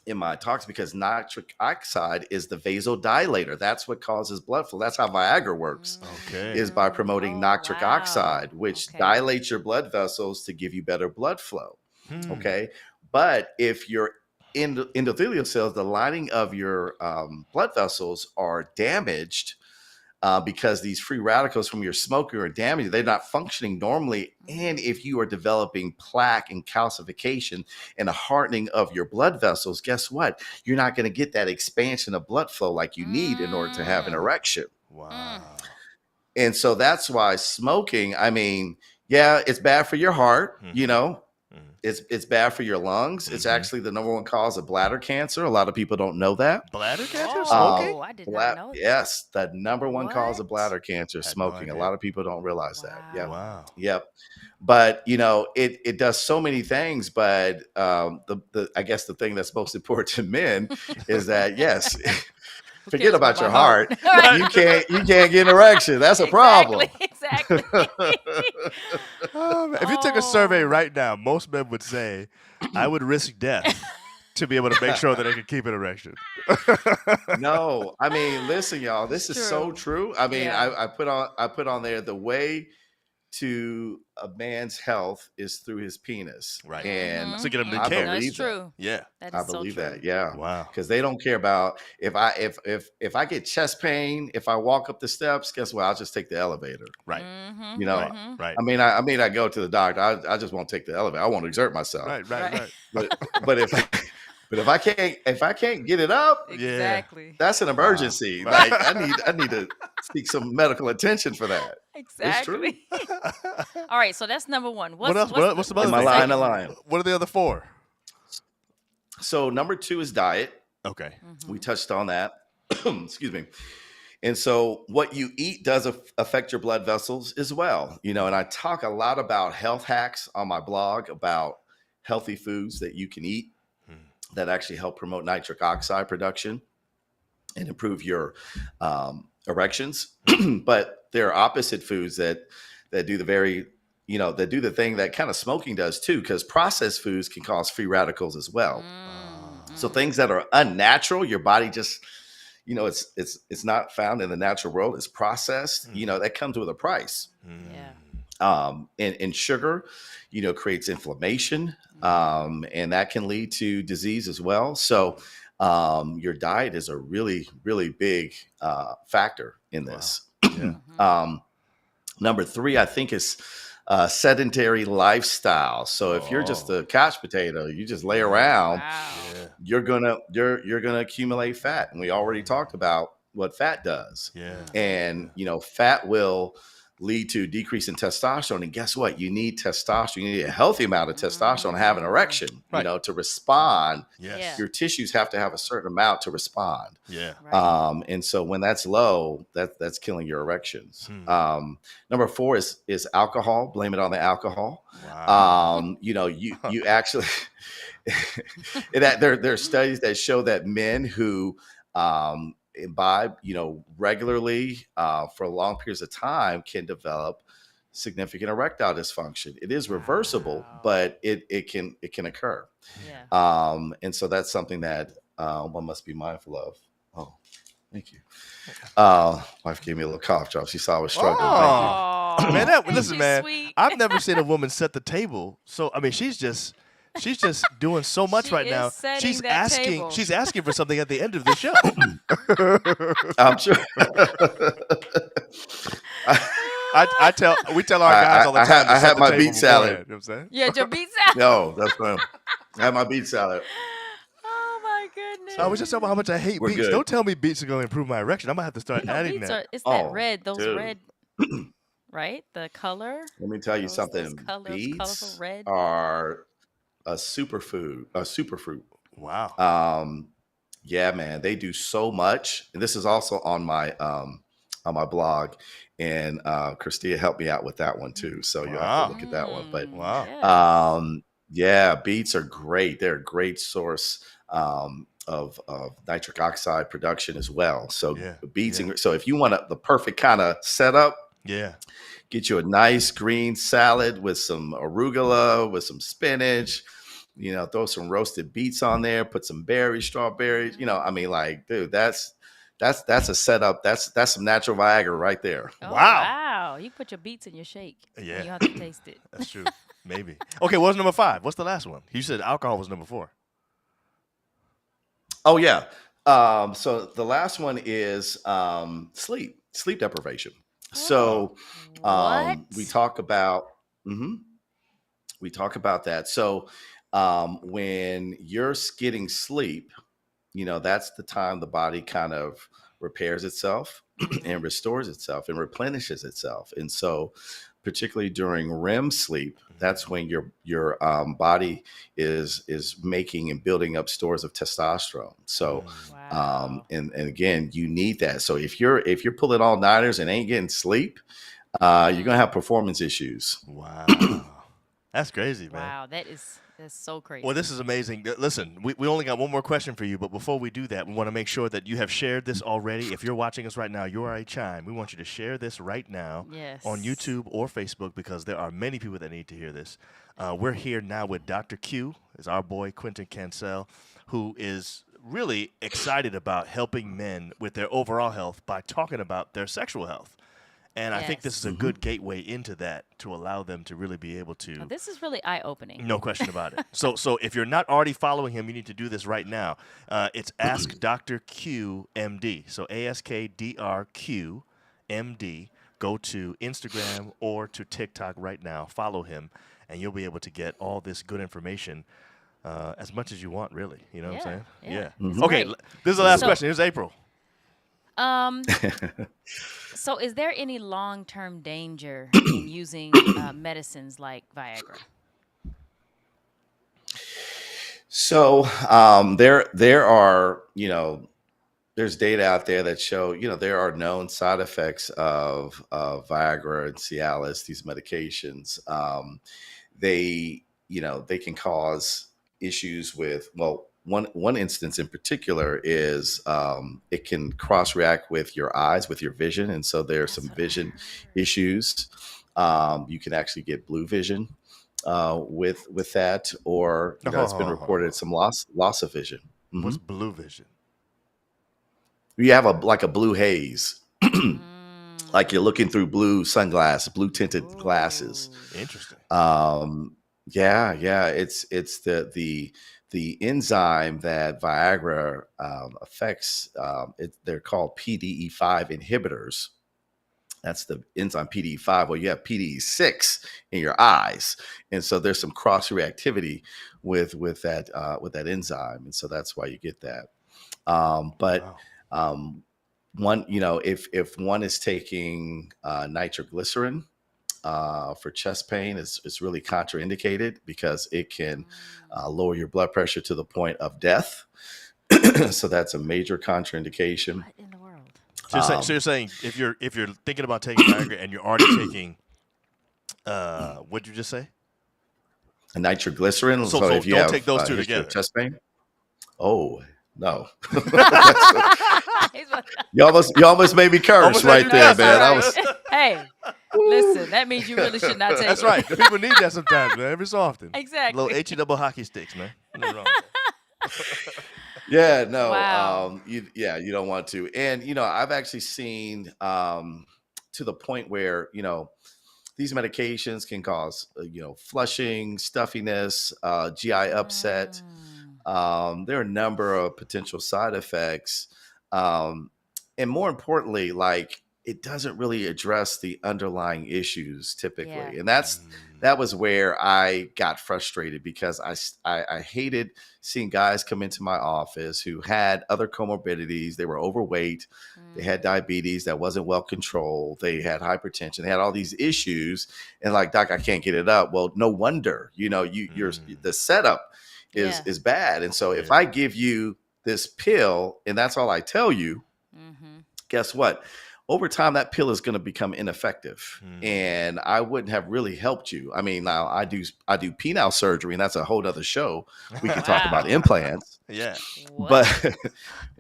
in my talks because nitric oxide is the vasodilator. That's what causes blood flow. That's how Viagra works, Okay. is by promoting Oh, nitric wow. oxide, which Okay. dilates your blood vessels to give you better blood flow. Hmm. Okay. But if your endothelial cells, the lining of your blood vessels are damaged, because these free radicals from your smoking are damaged, they're not functioning normally. And if you are developing plaque and calcification and a hardening of your blood vessels, guess what? You're not going to get that expansion of blood flow like you need in order to have an Mm. erection. Wow. And so that's why smoking, I mean, yeah, it's bad for your heart, you Mhm. know, Mhm. it's bad for your lungs. It's Mhm. actually the number one cause of bladder cancer. A lot of people don't know that. Bladder cancer? Smoking? Oh, I did not know that. Yes, the number one cause of What? bladder cancer is Had no smoking. A idea. lot of people don't realize that. Yep. Wow. Wow. Yep. But you know, it does so many things. But the I guess the thing that's most important to men is that yes, Who forget cares about my your heart. Right. You can't get an erection. That's a problem. Exactly. Oh, man. If you took a survey Oh. right now, most men would say, I would risk death to be able to make sure that I could keep an erection. No, I mean, listen, y'all, this It's is so true. true. I mean, Yeah. I put on there the way to a man's health is through his penis. Right. And So get him to I care. That's believe that. true. Yeah. That I is so believe true. that. Yeah. Wow. Because they don't care about if I get chest pain, if I walk up the steps, guess what? I'll just take the elevator. Right. Mm-hmm. You know, Mm-hmm. Right. I mean I go to the doctor. I just won't take the elevator. I won't exert myself. Right. Right. But if I can't get it up, Exactly. that's an emergency. Wow. Like I need to seek some medical attention for that. Exactly. All right, so that's number one. What else? What's the Am other I thing? lying second or one? lying? What are the other four? So number 2 is diet. Okay. Mm-hmm. We touched on that. Excuse me. And so what you eat does affect your blood vessels as well. You know, and I talk a lot about health hacks on my blog about healthy foods that you can eat that actually help promote nitric oxide production and improve your erections. But there are opposite foods that do the very, you know, that do the thing that kind of smoking does too, because processed foods can cause free radicals as well. So things that are unnatural, your body just, you know, it's not found in the natural world. It's processed. You know, that comes with a price. Yeah. And sugar, you know, creates inflammation, and that can lead to disease as well. So your diet is a really, really big factor in this. Yeah. Number 3, I think, is sedentary lifestyle. So if you're just a couch potato, you just lay around, Wow. Yeah. you're gonna accumulate fat, and we already talked about what fat does. Yeah. And you know, fat will lead to decrease in testosterone. And guess what? You need testosterone. You need a healthy amount of testosterone to have an erection, you Right. know, to respond. Yes. Yeah. Your tissues have to have a certain amount to respond. Yeah. Right. And so when that's low, that's killing your erections. Number 4 is alcohol. Blame it on the alcohol. Wow. You know, you actually there are studies that show that men who imbibe, you know, regularly for long periods of time can develop significant erectile dysfunction. It is reversible, Wow. but it can occur. Yeah. And so that's something that one must be mindful of. Oh, thank you. Wife gave me a little cough drop. She saw I was struggling. Thank you. Oh, Man, ain't listen, you man. sweet? I've never seen a woman set the table. So I mean, she's just doing so much She right is now. setting that table. She's asking for something at the end of the show. I'm sure. We tell our guys all the time. I to set had the my table beet salad. beforehand, you know what I'm saying? Yeah, your beets out. No, that's fine. I had my beet salad. Oh my goodness. I was just talking about how much I hate We're beets. good. Don't tell me beets are going to improve my erection. I'm gonna have to start You know, adding beets that. are. It's that Oh, red. Those dude. red. Right. The color. Let me tell you Those something. colorful Beets red. are a superfood, a superfruit. Wow. Yeah, man, they do so much. And this is also on my blog. And Christia helped me out with that one too. So you'll have to look at that one. But Wow. Yes. yeah, beets are great. They're a great source of nitric oxide production as well. So Yeah, beets, yeah. so if you want the perfect kind of setup, Yeah. get you a nice green salad with some arugula, with some spinach, throw some roasted beets on there, put some berries, strawberries, I mean, like, dude, that's a setup. That's some natural Viagra right there. Oh, Wow. wow. You put your beets in your shake. Yeah. And you have to taste it. That's true. Maybe. Okay, what's number 5? What's the last one? You said alcohol was number 4. Oh yeah. So the last one is sleep deprivation. So What? we talk about that. So when you're getting sleep, that's the time the body kind of repairs itself and restores itself and replenishes itself. And so particularly during REM sleep, that's when your body is making and building up stores of testosterone. So Wow. and again, you need that. So if you're pulling all nighters and ain't getting sleep, you're gonna have performance issues. Wow. That's crazy, man. Wow. That's so crazy. Well, this is amazing. Listen, we only got one more question for you, but before we do that, we want to make sure that you have shared this already. If you're watching us right now, you are a chime. We want you to share this right now Yes. on YouTube or Facebook because there are many people that need to hear this. We're here now with Dr. Q, is our boy Quinton Cancel, who is really excited about helping men with their overall health by talking about their sexual health. And I think this is a good gateway into that to allow them to really be able to. Oh, this is really eye-opening. No question about it. So if you're not already following him, you need to do this right now. It's Ask Dr. Q MD. So AskDrQ MD. Go to Instagram or to TikTok right now. Follow him, and you'll be able to get all this good information as much as you want, really. You know what I'm saying? Yeah. Okay, great. this is the last So- question. Here's April. So is there any long-term danger in using medicines like Viagra? So there are, there's data out there that show, there are known side effects of Viagra and Cialis, these medications. They can cause issues with, well, one instance in particular is it can cross-react with your eyes, with your vision. And so there are some vision issues. You can actually get blue vision with that, or it's been reported some loss of vision. What's blue vision? You have a blue haze, like you're looking through blue sunglasses, blue tinted glasses. Interesting. Yeah. It's the enzyme that Viagra affects. They're called PDE5 inhibitors. That's the enzyme PDE5. Well, you have PDE6 in your eyes, and so there's some cross reactivity with that enzyme, and so that's why you get that. One, if one is taking nitroglycerin for chest pain, it's really contraindicated because it can lower your blood pressure to the point of death. So that's a major contraindication. What in the world? So you're saying if you're thinking about taking Viagra and you're already taking, what'd you just say? A nitroglycerin. So if you don't have take those two history of together. chest pain. Oh no! He's like, you almost made me curse Almost made right you there, curse, man. all I right. was hey, Listen, that means you really should not take That's it. right. The people need that sometimes, man. Every so often. Little Exactly. HE double hockey sticks, man. Nothing wrong with Yeah, no, Wow. you don't want to. And I've actually seen to the point where these medications can cause flushing, stuffiness, GI upset. Mm, There are a number of potential side effects, um, and more importantly, like it doesn't really address the underlying issues yeah. typically, and that. that was where I got frustrated because I hated seeing guys come into my office who had other comorbidities. They were overweight, they had Mm, diabetes that wasn't well controlled, they had hypertension, they had all these issues, and like, doc, I can't get it up. Well, no wonder. You're the setup yeah. is bad. And so if Yeah. I give you this pill and that's all I tell you, Mm-hmm. guess what? Over time, that pill is going to become ineffective, and I wouldn't have really helped you. I mean, now I do penile surgery, and that's a whole other show. We can talk about Wow. implants, Yeah. What? but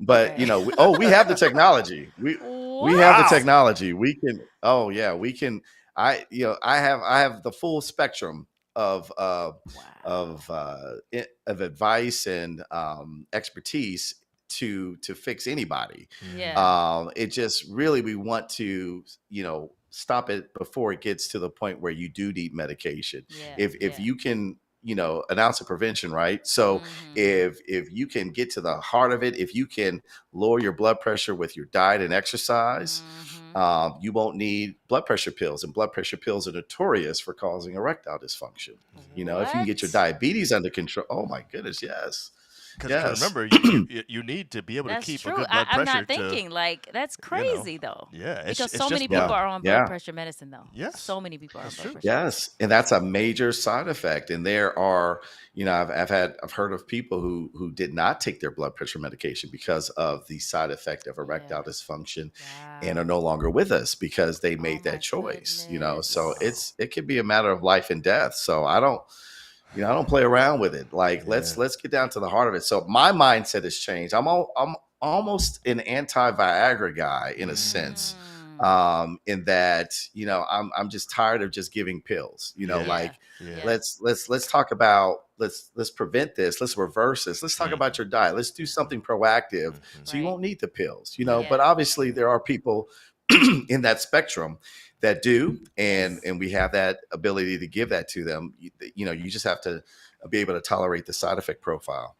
but Okay. we have the technology. We have the What? Wow. technology. We can. Oh yeah, we can. I have the full spectrum of Wow. of advice and expertise to fix anybody. Yeah. It just really, we want to stop it before it gets to the point where you do need medication. Yeah. If Yeah. you can an ounce of prevention, right? So Mm-hmm. if you can get to the heart of it, if you can lower your blood pressure with your diet and exercise, Mm-hmm. you won't need blood pressure pills, and blood pressure pills are notorious for causing erectile dysfunction. If you can get your What? diabetes under control, oh my goodness, yes, Because yes. remember, you need to be able to That's keep a true. good blood I'm pressure not to, thinking like that's you know, crazy though. yeah. Because It's so just many people Yeah, normal. are on blood yeah. pressure medicine though. Yes. So many people are on That's blood true. pressure medicine. Yes, and that's a major side effect. And there are, I've heard of people who did not take their blood pressure medication because of the side effect of Yeah. erectile dysfunction, and are Wow. no longer with us because they Oh made that my choice. So goodness. it can be a matter of life and death. So I don't play around with it. Like, Yeah. let's get down to the heart of it. So my mindset has changed. I'm almost an anti-Viagra guy in a sense, Mm. in that I'm just tired of just giving pills. Yeah. Yeah. Like, Yeah. Yeah. let's talk about, let's prevent this. Let's reverse this. Let's talk about your diet. Let's do something proactive, so you Right. won't need the pills. But Yeah. obviously there are people in that spectrum that do, and Yes. we have that ability to give that to them. You just have to be able to tolerate the side effect profile.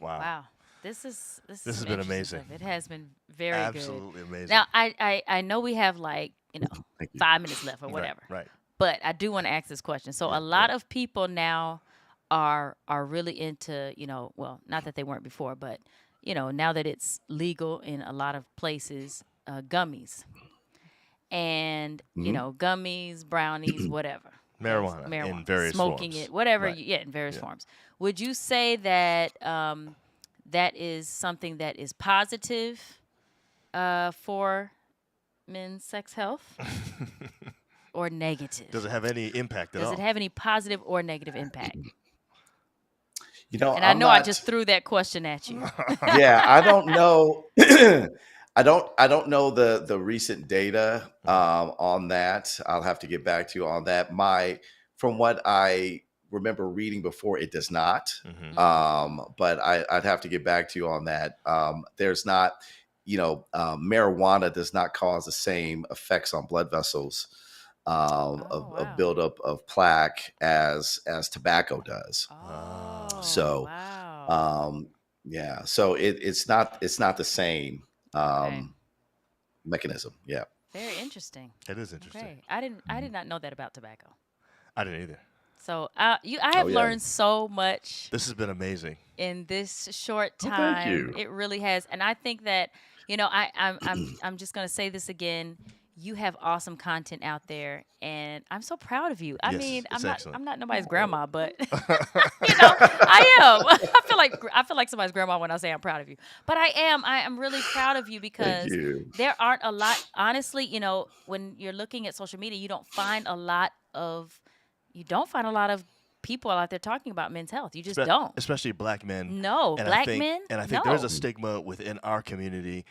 Wow. Wow. This is This has some been interesting amazing. stuff. It has been very good. Absolutely amazing. Now I know we have like, Thank you. 5 minutes left or Right. whatever. Right. But I do want to ask this question. So Yeah. a lot of people now are really into, well, not that they weren't before, but now that it's legal in a lot of places, gummies. And, Mhm. gummies, brownies, whatever. Marijuana in Marijuana, various smoking forms. it, whatever, Right. yeah, in various Yeah. forms. Would you say that that is something that is positive for men's sex health or Does negative? it have any impact at Does it all? have any positive or negative impact? And I I'm know I not. just threw that question at you. Yeah, I don't know. I don't know the recent data on that. I'll have to get back to you on that. From what I remember reading before, it does not. Mm-hmm. But I'd have to get back to you on that. There's not, marijuana does not cause the same effects on blood vessels, Oh, of wow. buildup of plaque as tobacco does. Oh, So, wow. um, yeah, so it's not the same Okay. um, mechanism. Yeah. Very interesting. It is interesting. Okay. I did not know that about tobacco. I didn't either. So I Oh have yeah. learned so much This has been amazing. in this short Oh, thank time. you. It really has, and I think that I'm just gonna say this again. You have awesome content out there, and I'm so proud of you. I Yes, mean, it's excellent. I'm not nobody's Oh, grandma, but I am. I feel like somebody's grandma when I say I'm proud of you. But I am. I am really proud of you thank because you. there aren't a lot. Honestly, when you're looking at social media, you don't find a lot of people out there talking about men's health. You just Espe- don't. especially black men. No, And black I think, men. And I think no. there's a stigma within our community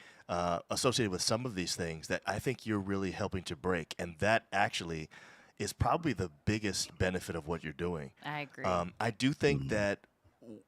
associated with some of these things that I think you're really helping to break, and that actually is probably the biggest benefit of what you're doing. I agree. I do think that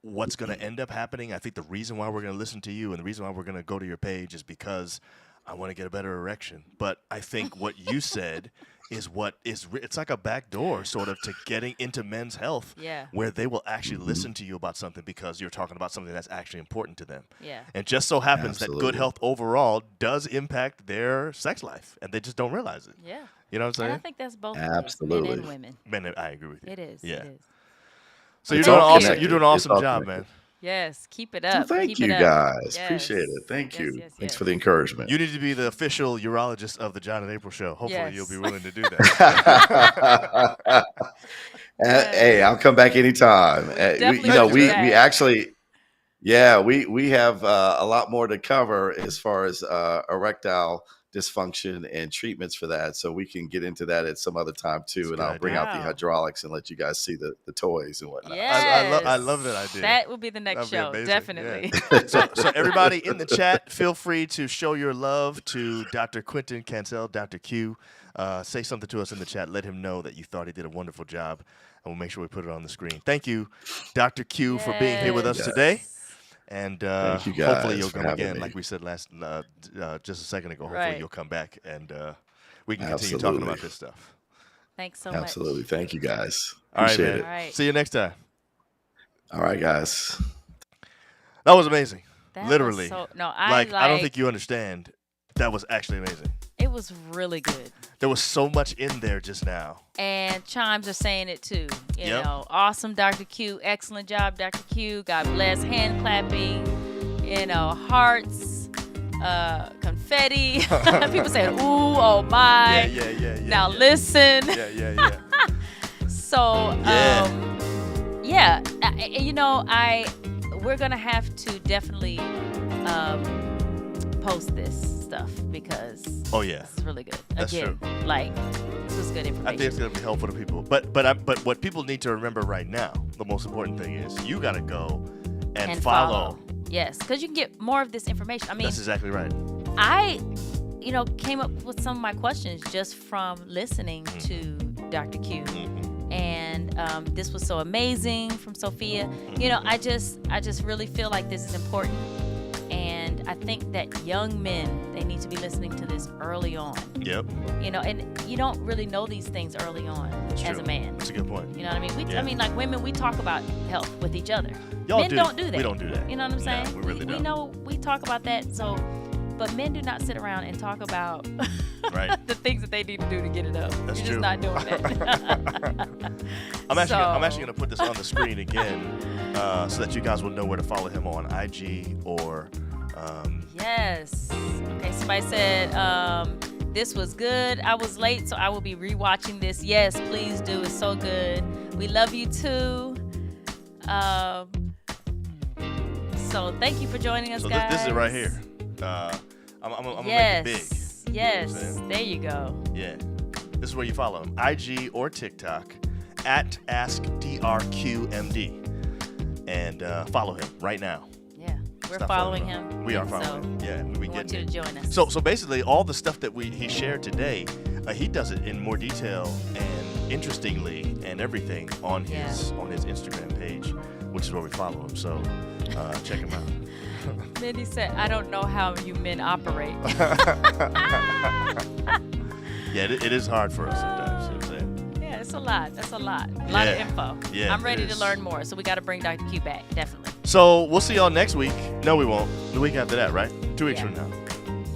what's going to end up happening, I think the reason why we're going to listen to you and the reason why we're going to go to your page is because I want to get a better erection. But I think what you said is what is it's like a back door sort of to getting into men's health, Yeah. where they will actually listen to you about something because you're talking about something that's actually important to them. Yeah. And just so happens that good Absolutely. health overall does impact their sex life, and they just don't realize it. Yeah. You know what I'm And I saying? think that's both Absolutely. men and women. Man, I agree with you. It is. Yeah. It is. So you're It's doing all awesome. connected. You're doing an It's awesome all job, connected. man. Yes. Keep it Well, up. thank Keep you it up. guys. Yes. Appreciate it. Thank Yes, you. yes, Thanks yes. for the encouragement. You need to be the official urologist of the John and April show. Hopefully, Yes. you'll be willing to do that. Hey, I'll come back anytime. definitely You know, want you we back. actually, yeah, we have a lot more to cover as far as erectile dysfunction and treatments for that. So we can get into that at some other time too. That's a And good I'll bring idea. out the Wow. hydraulics and let you guys see the toys and whatnot. Yes. I love that idea. That will be the next That'd be show. amazing. Definitely. Yeah. So everybody in the chat, feel free to show your love to Dr. Quinton Cancel, Dr. Q. Say something to us in the chat. Let him know that you thought he did a wonderful job, and we'll make sure we put it on the screen. Thank you, Dr. Q, for being here with us Yes. today. And Thank you hopefully guys you'll for come having again, me. like we said just a second ago. Hopefully Right. you'll come back and we can continue talking Absolutely. about this stuff. Thanks so Absolutely. much. Thank you guys. All right, Appreciate man. it. All right. See you next time. All right, guys. That was amazing. That was Literally. so, no, I don't think you understand. That was actually amazing. it was really good. There was so much in there just now. And Chimes are saying it too. You Yep. know, awesome, Dr. Q. Excellent job, Dr. Q. God bless. Hand clapping, hearts, confetti. People saying, ooh, oh my. Yeah. Now yeah. listen. Yeah. So, Yeah. we're gonna have to definitely post this stuff because Oh yeah. this is really good. That's Again, like this was good I information. think it's gonna be helpful to people. But what people need to remember right now, the most important thing is you gotta go and follow. Yes, because you can get more of this information. I mean, That's exactly right. I, came up with some of my questions just from listening to Dr. Q. And this was so amazing from Sophia. I just really feel like this is important. And I think that young men, they need to be listening to this early on. Yep. And you don't really know these things early on That's as true. a man. That's a good point. You know what I mean? Yeah. Like women, we talk about health with each other. Y'all Men don't do that. We don't do that. You know what I'm saying? No, we really we don't. know we talk about that. So, but men do not sit around and talk about Right. the things that they need to do to get it up. That's You're true. just not doing that. I'm actually So- gonna put this on the screen again, so that you guys will know where to follow him on IG or. Yes. Okay. Somebody said this was good. I was late, so I will be rewatching this. Yes, please do. It's so good. We love you too. So thank you for joining us, So guys. this is it right here. I'm gonna Yes. make it big. Yes. You know what I'm saying? There you go. Yeah. This is where you follow him. IG or TikTok at AskDRQMD. And follow him right now. Yeah. We're Stop following him. him. We are and following him. Yeah, we We want getting you it. to join us. So basically, all the stuff that he shared today, he does it in more detail and interestingly and everything on his Instagram page, which is where we follow him. So check him out. Mindy said, I don't know how you men operate. Yeah, it is hard for us sometimes. You know what I'm saying? Yeah, it's a lot. That's a lot. A lot of Yeah. info. Yeah, I'm it ready to is. learn more. So we got to bring Dr. Q back. Definitely. So we'll see y'all next week. No, we won't. The week after that, right? 2 weeks Yeah. from now.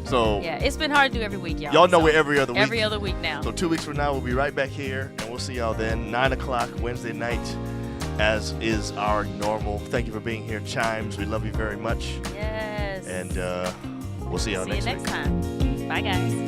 So Yeah, it's been hard to do every week, y'all. y'all know So we're every other week. Every other week now. So 2 weeks from now, we'll be right back here, and we'll see y'all then. 9 o'clock Wednesday night, as is our normal. Thank you for being here, Chimes. We love you very much. Yes. And we'll see y'all See you next next week. time. Bye, guys.